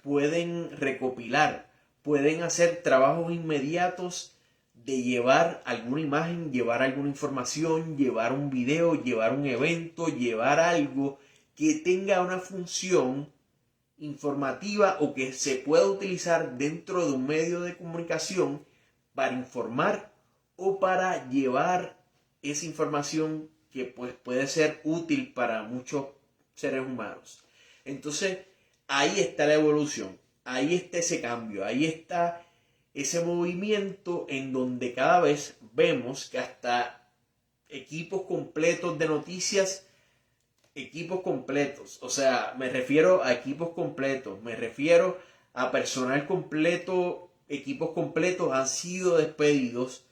pueden recopilar, pueden hacer trabajos inmediatos de llevar alguna imagen, llevar alguna información, llevar un video, llevar un evento, llevar algo que tenga una función informativa o que se pueda utilizar dentro de un medio de comunicación para informar o para llevar esa información que pues puede ser útil para muchos seres humanos. Entonces, ahí está la evolución, ahí está ese cambio, ahí está ese movimiento en donde cada vez vemos que hasta equipos completos de noticias, equipos completos, o sea, me refiero a equipos completos, me refiero a personal completo, equipos completos han sido despedidos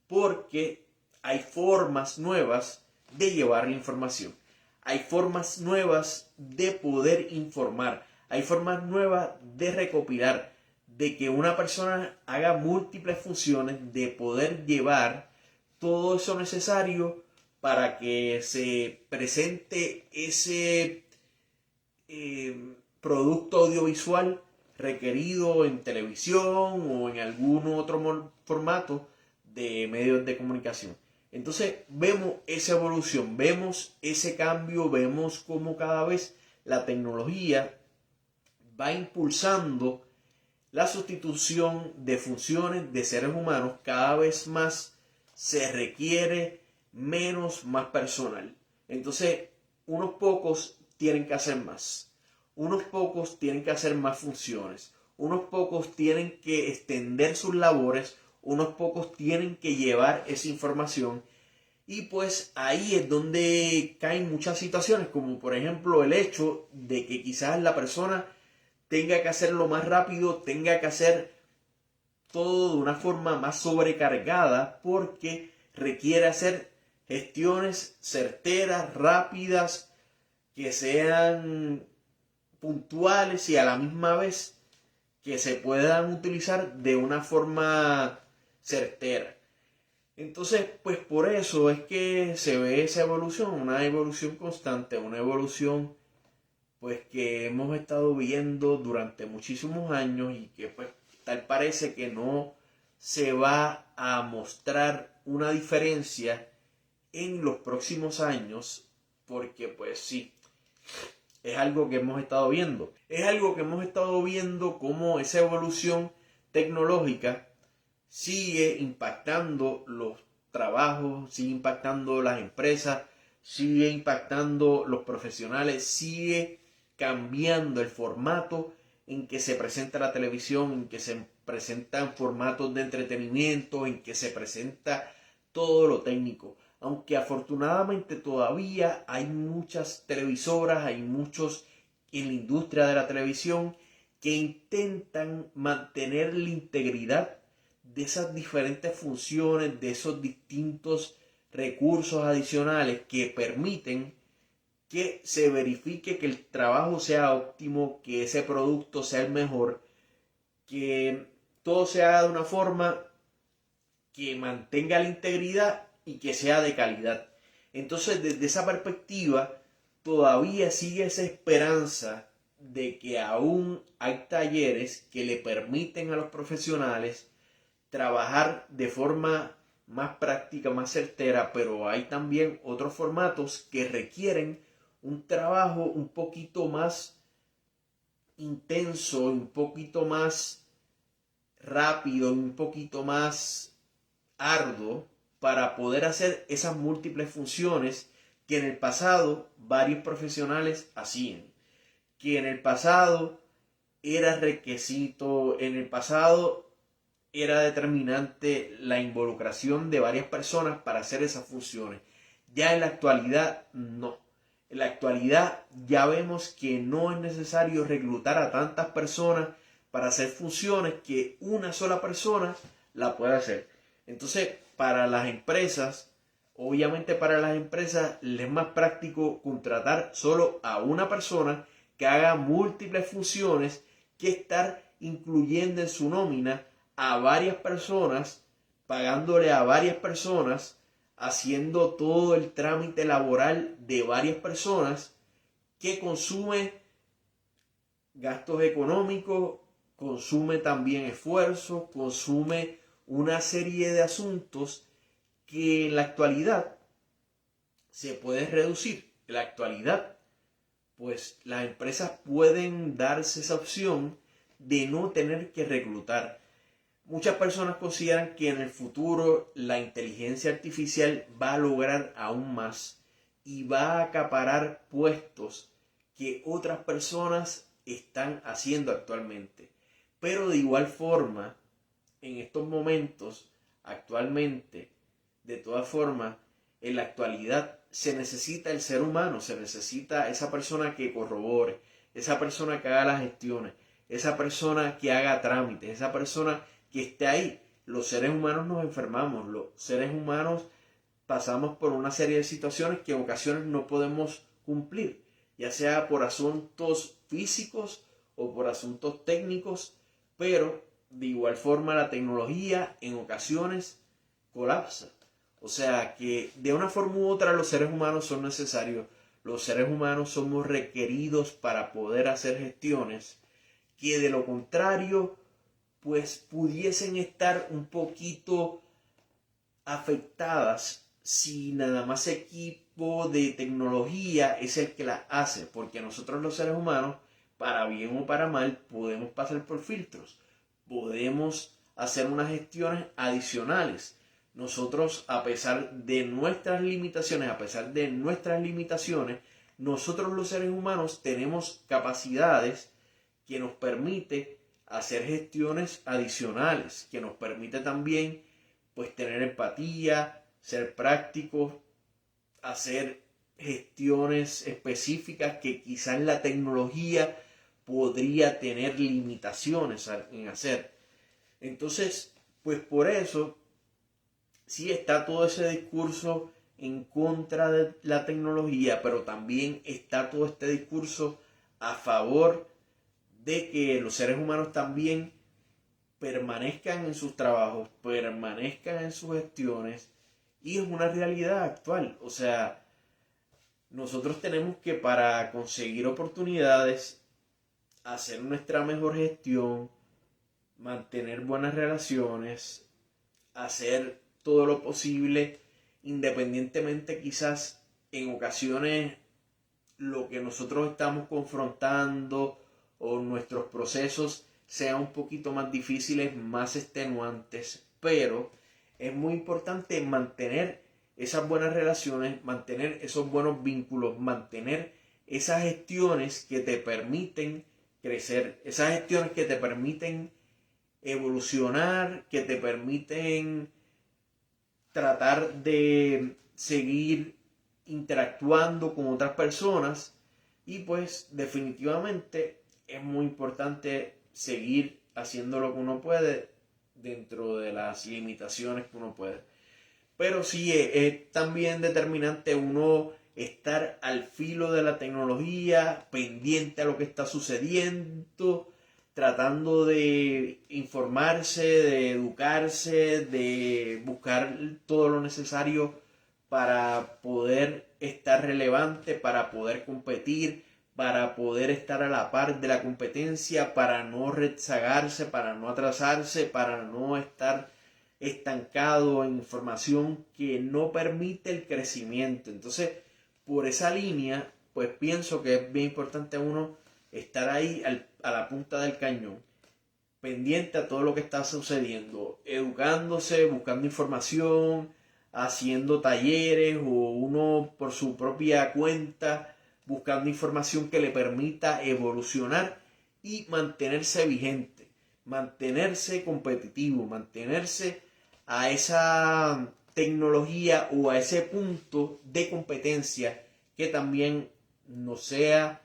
porque hay formas nuevas de llevar la información. Hay formas nuevas de poder informar. hay formas nuevas de recopilar, de que una persona haga múltiples funciones, de poder llevar todo eso necesario para que se presente ese producto audiovisual requerido en televisión o en algún otro formato de medios de comunicación. Entonces vemos esa evolución, vemos ese cambio, vemos cómo cada vez la tecnología va impulsando la sustitución de funciones de seres humanos. Cada vez más se requiere menos, más personal. Entonces, unos pocos tienen que hacer más. Unos pocos tienen que hacer más funciones. Unos pocos tienen que extender sus labores. Unos pocos tienen que llevar esa información. Y pues ahí es donde caen muchas situaciones, como por ejemplo el hecho de que quizás la persona tenga que hacerlo más rápido, tenga que hacer todo de una forma más sobrecargada, porque requiere hacer gestiones certeras, rápidas, que sean puntuales y a la misma vez que se puedan utilizar de una forma certera. Entonces, pues por eso es que se ve esa evolución, una evolución constante, una evolución pues que hemos estado viendo durante muchísimos años y que pues tal parece que no se va a mostrar una diferencia en los próximos años, porque pues sí, es algo que hemos estado viendo. Es algo que hemos estado viendo cómo esa evolución tecnológica sigue impactando los trabajos, sigue impactando las empresas, sigue impactando los profesionales, sigue cambiando el formato en que se presenta la televisión, en que se presentan formatos de entretenimiento, en que se presenta todo lo técnico. Aunque afortunadamente todavía hay muchas televisoras, hay muchos en la industria de la televisión que intentan mantener la integridad de esas diferentes funciones, de esos distintos recursos adicionales que permiten que se verifique que el trabajo sea óptimo, que ese producto sea el mejor, que todo se haga de una forma que mantenga la integridad y que sea de calidad. Entonces, desde esa perspectiva, todavía sigue esa esperanza de que aún hay talleres que le permiten a los profesionales trabajar de forma más práctica, más certera, pero hay también otros formatos que requieren un trabajo un poquito más intenso, un poquito más rápido, un poquito más arduo para poder hacer esas múltiples funciones que en el pasado varios profesionales hacían, que en el pasado era requisito, en el pasado era determinante la involucración de varias personas para hacer esas funciones. Ya en la actualidad no. En la actualidad ya vemos que no es necesario reclutar a tantas personas para hacer funciones que una sola persona la puede hacer. Entonces, para las empresas, obviamente para las empresas les es más práctico contratar solo a una persona que haga múltiples funciones que estar incluyendo en su nómina a varias personas, pagándole a varias personas, haciendo todo el trámite laboral de varias personas, que consume gastos económicos, consume también esfuerzo, consume una serie de asuntos que en la actualidad se puede reducir. En la actualidad, pues las empresas pueden darse esa opción de no tener que reclutar. Muchas personas consideran que en el futuro la inteligencia artificial va a lograr aún más y va a acaparar puestos que otras personas están haciendo actualmente. Pero de igual forma, en estos momentos, actualmente, de todas formas, en la actualidad se necesita el ser humano, se necesita esa persona que corrobore, esa persona que haga las gestiones, esa persona que haga trámites, esa persona que esté ahí. Los seres humanos nos enfermamos, los seres humanos pasamos por una serie de situaciones que en ocasiones no podemos cumplir, ya sea por asuntos físicos o por asuntos técnicos, pero de igual forma la tecnología en ocasiones colapsa. O sea que de una forma u otra los seres humanos son necesarios. Los seres humanos somos requeridos para poder hacer gestiones que de lo contrario pues pudiesen estar un poquito afectadas si nada más equipo de tecnología es el que las hace, porque nosotros los seres humanos, para bien o para mal, podemos pasar por filtros, podemos hacer unas gestiones adicionales. Nosotros, a pesar de nuestras limitaciones, nosotros los seres humanos tenemos capacidades que nos permite hacer gestiones adicionales, que nos permite también pues tener empatía, ser prácticos, hacer gestiones específicas que quizás la tecnología podría tener limitaciones en hacer. Entonces, pues por eso sí está todo ese discurso en contra de la tecnología, pero también está todo este discurso a favor de que los seres humanos también permanezcan en sus trabajos, permanezcan en sus gestiones, y es una realidad actual. O sea, nosotros tenemos que, para conseguir oportunidades, hacer nuestra mejor gestión, mantener buenas relaciones, hacer todo lo posible, independientemente quizás en ocasiones lo que nosotros estamos confrontando o nuestros procesos sean un poquito más difíciles, más extenuantes, pero es muy importante mantener esas buenas relaciones, mantener esos buenos vínculos, mantener esas gestiones que te permiten crecer, esas gestiones que te permiten evolucionar, que te permiten tratar de seguir interactuando con otras personas, y pues definitivamente es muy importante seguir haciendo lo que uno puede dentro de las limitaciones que uno puede. Pero sí es también determinante uno estar al filo de la tecnología, pendiente a lo que está sucediendo, tratando de informarse, de educarse, de buscar todo lo necesario para poder estar relevante, para poder competir, para poder estar a la par de la competencia, para no rezagarse, para no atrasarse, para no estar estancado en información que no permite el crecimiento. Entonces, por esa línea, pues pienso que es bien importante uno estar ahí a la punta del cañón, pendiente a todo lo que está sucediendo, educándose, buscando información, haciendo talleres o uno por su propia cuenta, buscando información que le permita evolucionar y mantenerse vigente, mantenerse competitivo, mantenerse a esa tecnología o a ese punto de competencia que también nos sea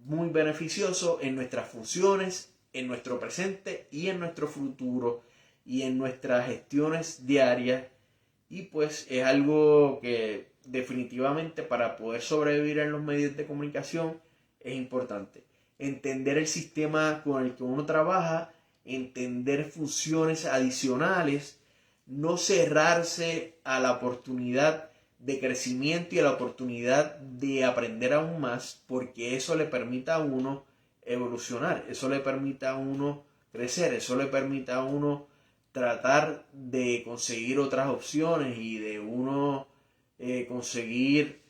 muy beneficioso en nuestras funciones, en nuestro presente y en nuestro futuro y en nuestras gestiones diarias. Y pues es algo que definitivamente, para poder sobrevivir en los medios de comunicación, es importante entender el sistema con el que uno trabaja, entender funciones adicionales, no cerrarse a la oportunidad de crecimiento y a la oportunidad de aprender aún más, porque eso le permita a uno evolucionar, eso le permita a uno crecer, eso le permita a uno tratar de conseguir otras opciones y de uno conseguir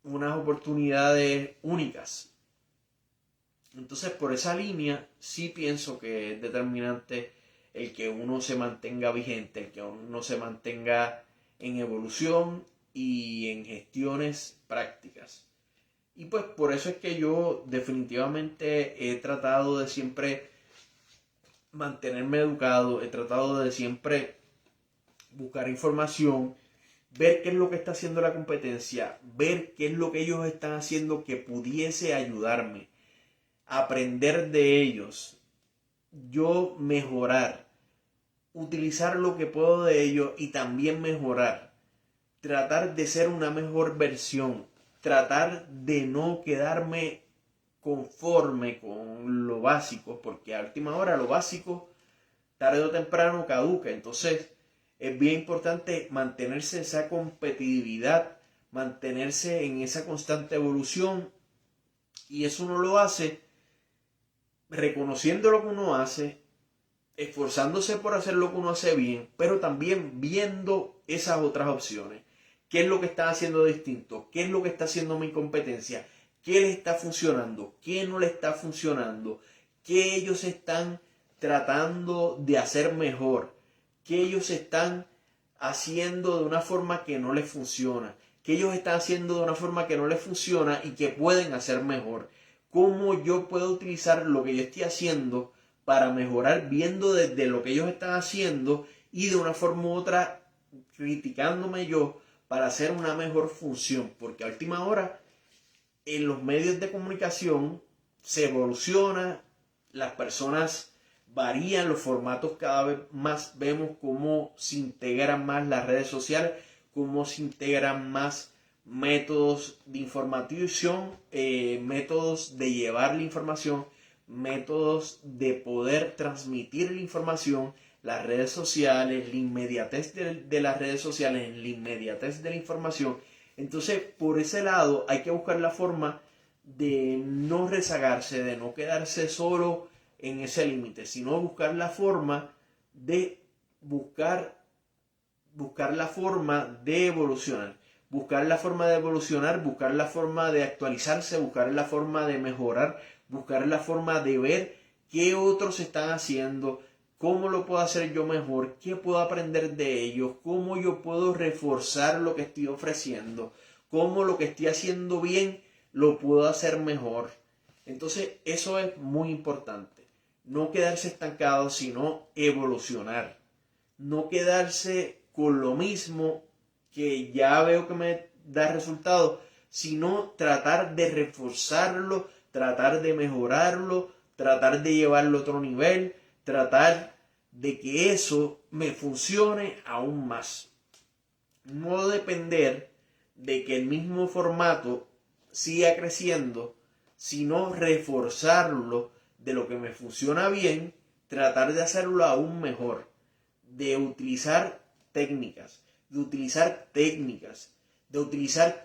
unas oportunidades únicas. Entonces, por esa línea sí pienso que es determinante el que uno se mantenga vigente, el que uno se mantenga en evolución y en gestiones prácticas. Y pues por eso es que yo definitivamente he tratado de siempre mantenerme educado, he tratado de siempre buscar información, ver qué es lo que está haciendo la competencia, ver qué es lo que ellos están haciendo que pudiese ayudarme, aprender de ellos, yo mejorar, utilizar lo que puedo de ellos y también mejorar, tratar de ser una mejor versión, tratar de no quedarme conforme con lo básico, porque a última hora lo básico tarde o temprano caduca. Entonces es bien importante mantenerse en esa competitividad, mantenerse en esa constante evolución, y eso uno lo hace reconociendo lo que uno hace, esforzándose por hacer lo que uno hace bien, pero también viendo esas otras opciones. ¿Qué es lo que está haciendo distinto? ¿Qué es lo que está haciendo mi competencia? ¿Qué le está funcionando? ¿Qué no le está funcionando? ¿Qué ellos están tratando de hacer mejor? ¿Qué ellos están haciendo de una forma que no les funciona? ¿Qué ellos están haciendo de una forma que no les funciona y que pueden hacer mejor? ¿Cómo yo puedo utilizar lo que yo estoy haciendo para mejorar, viendo desde lo que ellos están haciendo y de una forma u otra criticándome yo para hacer una mejor función? Porque a última hora en los medios de comunicación se evoluciona, las personas varían, los formatos cada vez más, vemos cómo se integran más las redes sociales, cómo se integran más métodos de información, métodos de llevar la información, métodos de poder transmitir la información, las redes sociales, la inmediatez de las redes sociales, la inmediatez de la información. Entonces, por ese lado, hay que buscar la forma de no rezagarse, de no quedarse solo en ese límite, sino buscar la forma de buscar la forma de evolucionar. Buscar la forma de evolucionar, buscar la forma de actualizarse, buscar la forma de mejorar, buscar la forma de ver qué otros están haciendo, cómo lo puedo hacer yo mejor, qué puedo aprender de ellos, cómo yo puedo reforzar lo que estoy ofreciendo, cómo lo que estoy haciendo bien lo puedo hacer mejor. Entonces eso es muy importante. No quedarse estancado, sino evolucionar. No quedarse con lo mismo que ya veo que me da resultados, sino tratar de reforzarlo, tratar de mejorarlo, tratar de llevarlo a otro nivel, tratar de que eso me funcione aún más. No depender de que el mismo formato siga creciendo, sino reforzarlo de lo que me funciona bien, tratar de hacerlo aún mejor, de utilizar técnicas, de utilizar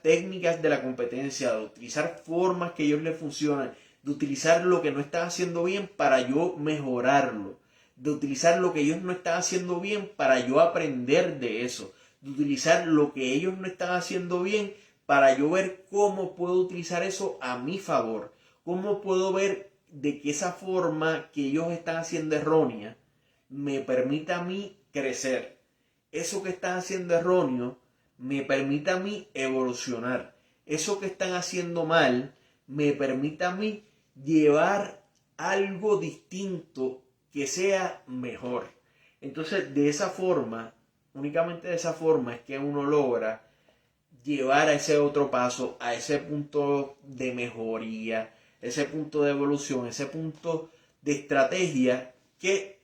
técnicas de la competencia, de utilizar formas que a ellos les funcionan, de utilizar lo que no están haciendo bien para yo mejorarlo, de utilizar lo que ellos no están haciendo bien para yo aprender de eso, de utilizar lo que ellos no están haciendo bien para yo ver cómo puedo utilizar eso a mi favor, cómo puedo ver de que esa forma que ellos están haciendo errónea me permita a mí crecer. Eso que están haciendo erróneo me permite a mí evolucionar. Eso que están haciendo mal me permite a mí llevar algo distinto que sea mejor. Entonces, de esa forma, únicamente de esa forma es que uno logra llevar a ese otro paso, a ese punto de mejoría, ese punto de evolución, ese punto de estrategia que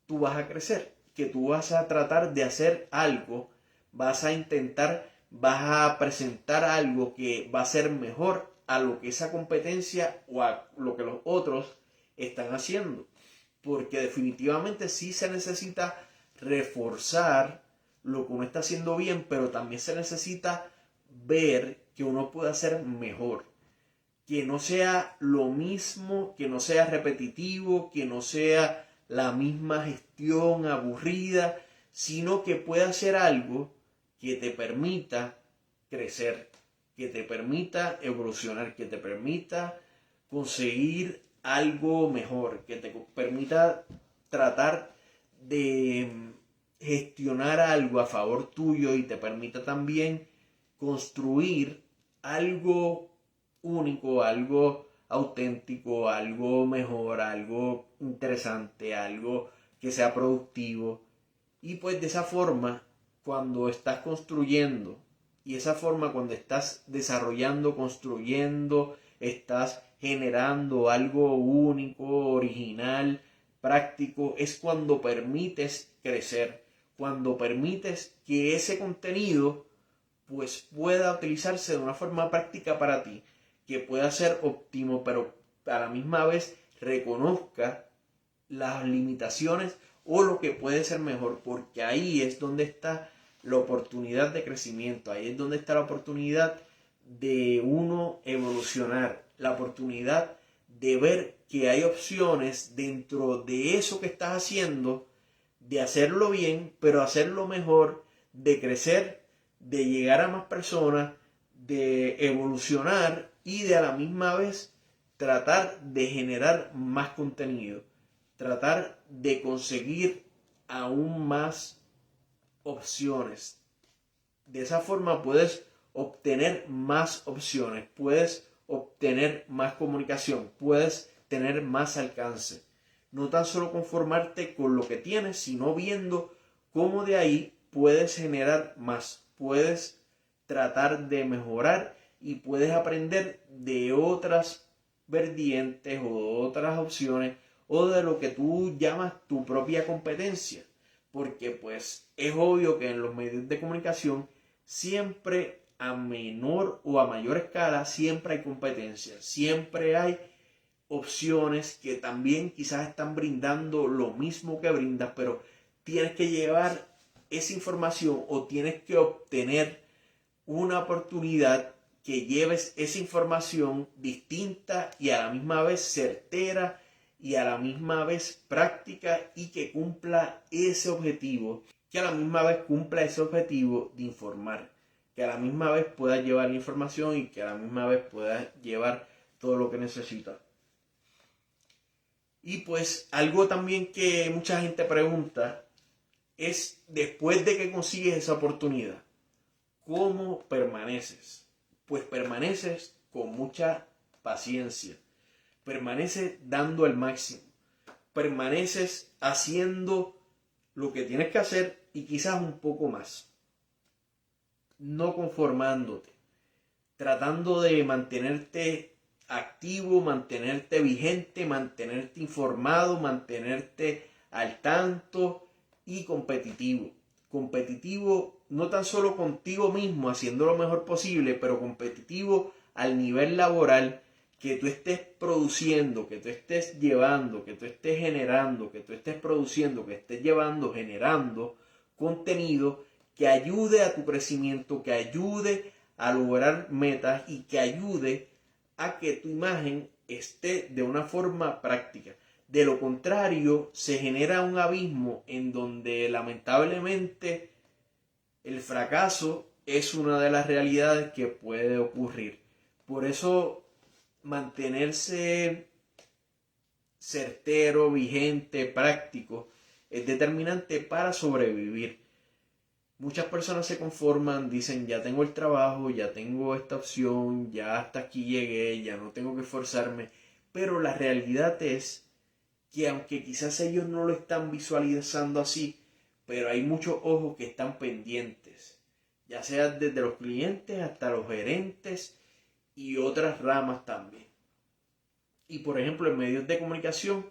tú vas a crecer, que tú vas a tratar de hacer algo, vas a intentar, vas a presentar algo que va a ser mejor a lo que esa competencia o a lo que los otros están haciendo. Porque definitivamente sí se necesita reforzar lo que uno está haciendo bien, pero también se necesita ver que uno puede hacer mejor. Que no sea lo mismo, que no sea repetitivo, que no sea la misma gestión aburrida, sino que pueda hacer algo que te permita crecer, que te permita evolucionar, que te permita conseguir algo mejor, que te permita tratar de gestionar algo a favor tuyo y te permita también construir algo único, algo auténtico, algo mejor, algo interesante, algo que sea productivo. Y pues de esa forma, cuando estás construyendo, y esa forma cuando estás desarrollando, construyendo, estás generando algo único, original, práctico, es cuando permites crecer, cuando permites que ese contenido pues pueda utilizarse de una forma práctica para ti, que pueda ser óptimo, pero a la misma vez reconozca las limitaciones o lo que puede ser mejor, porque ahí es donde está la oportunidad de crecimiento, ahí es donde está la oportunidad de uno evolucionar, la oportunidad de ver que hay opciones dentro de eso que estás haciendo, de hacerlo bien, pero hacerlo mejor, de crecer, de llegar a más personas, de evolucionar y de a la misma vez tratar de generar más contenido, tratar de conseguir aún más opciones. De esa forma puedes obtener más opciones, puedes obtener más comunicación, puedes tener más alcance. No tan solo conformarte con lo que tienes, sino viendo cómo de ahí puedes generar más, puedes tratar de mejorar y puedes aprender de otras vertientes o de otras opciones o de lo que tú llamas tu propia competencia. Porque pues es obvio que en los medios de comunicación siempre a menor o a mayor escala siempre hay competencia, siempre hay opciones que también quizás están brindando lo mismo que brindas, pero tienes que llevar esa información o tienes que obtener una oportunidad que lleves esa información distinta y a la misma vez certera y a la misma vez práctica y que cumpla ese objetivo, que a la misma vez cumpla ese objetivo de informar, que a la misma vez pueda llevar la información y que a la misma vez pueda llevar todo lo que necesita. Y pues algo también que mucha gente pregunta es, después de que consigues esa oportunidad, ¿cómo permaneces? Pues permaneces con mucha paciencia, permaneces dando el máximo, permaneces haciendo lo que tienes que hacer y quizás un poco más, no conformándote, tratando de mantenerte activo, mantenerte vigente, mantenerte informado, mantenerte al tanto y competitivo. Competitivo no tan solo contigo mismo haciendo lo mejor posible, pero competitivo al nivel laboral, que tú estés produciendo, que tú estés llevando, que tú estés generando, que tú estés produciendo, que estés llevando, generando contenido que ayude a tu crecimiento, que ayude a lograr metas y que ayude a que tu imagen esté de una forma práctica. De lo contrario, se genera un abismo en donde lamentablemente el fracaso es una de las realidades que puede ocurrir. Por eso, mantenerse certero, vigente, práctico, es determinante para sobrevivir. Muchas personas se conforman, dicen ya tengo el trabajo, ya tengo esta opción, ya hasta aquí llegué, ya no tengo que esforzarme. Pero la realidad es que aunque quizás ellos no lo están visualizando así, pero hay muchos ojos que están pendientes, ya sea desde los clientes hasta los gerentes y otras ramas también. Y por ejemplo, en medios de comunicación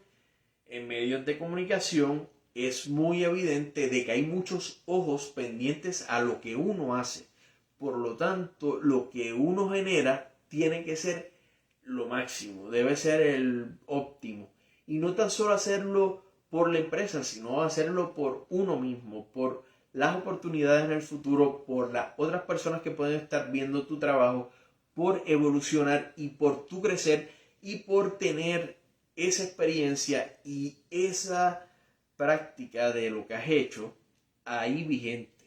es muy evidente de que hay muchos ojos pendientes a lo que uno hace. Por lo tanto, lo que uno genera tiene que ser lo máximo, debe ser el óptimo. Y no tan solo hacerlo por la empresa, sino hacerlo por uno mismo, por las oportunidades en el futuro, por las otras personas que pueden estar viendo tu trabajo, por evolucionar y por tu crecer y por tener esa experiencia y esa práctica de lo que has hecho ahí vigente,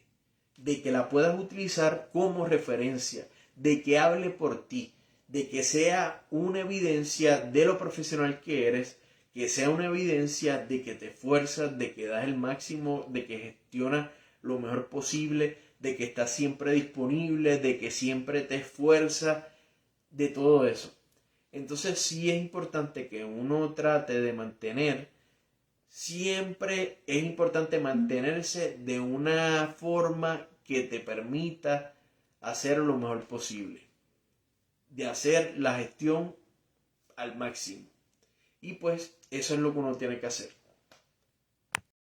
de que la puedas utilizar como referencia, de que hable por ti, de que sea una evidencia de lo profesional que eres, que sea una evidencia de que te esfuerzas, de que das el máximo, de que gestionas lo mejor posible, de que estás siempre disponible, de que siempre te esfuerzas, de todo eso. Entonces sí es importante que uno trate de siempre es importante mantenerse de una forma que te permita hacer lo mejor posible, de hacer la gestión al máximo. Y pues eso es lo que uno tiene que hacer.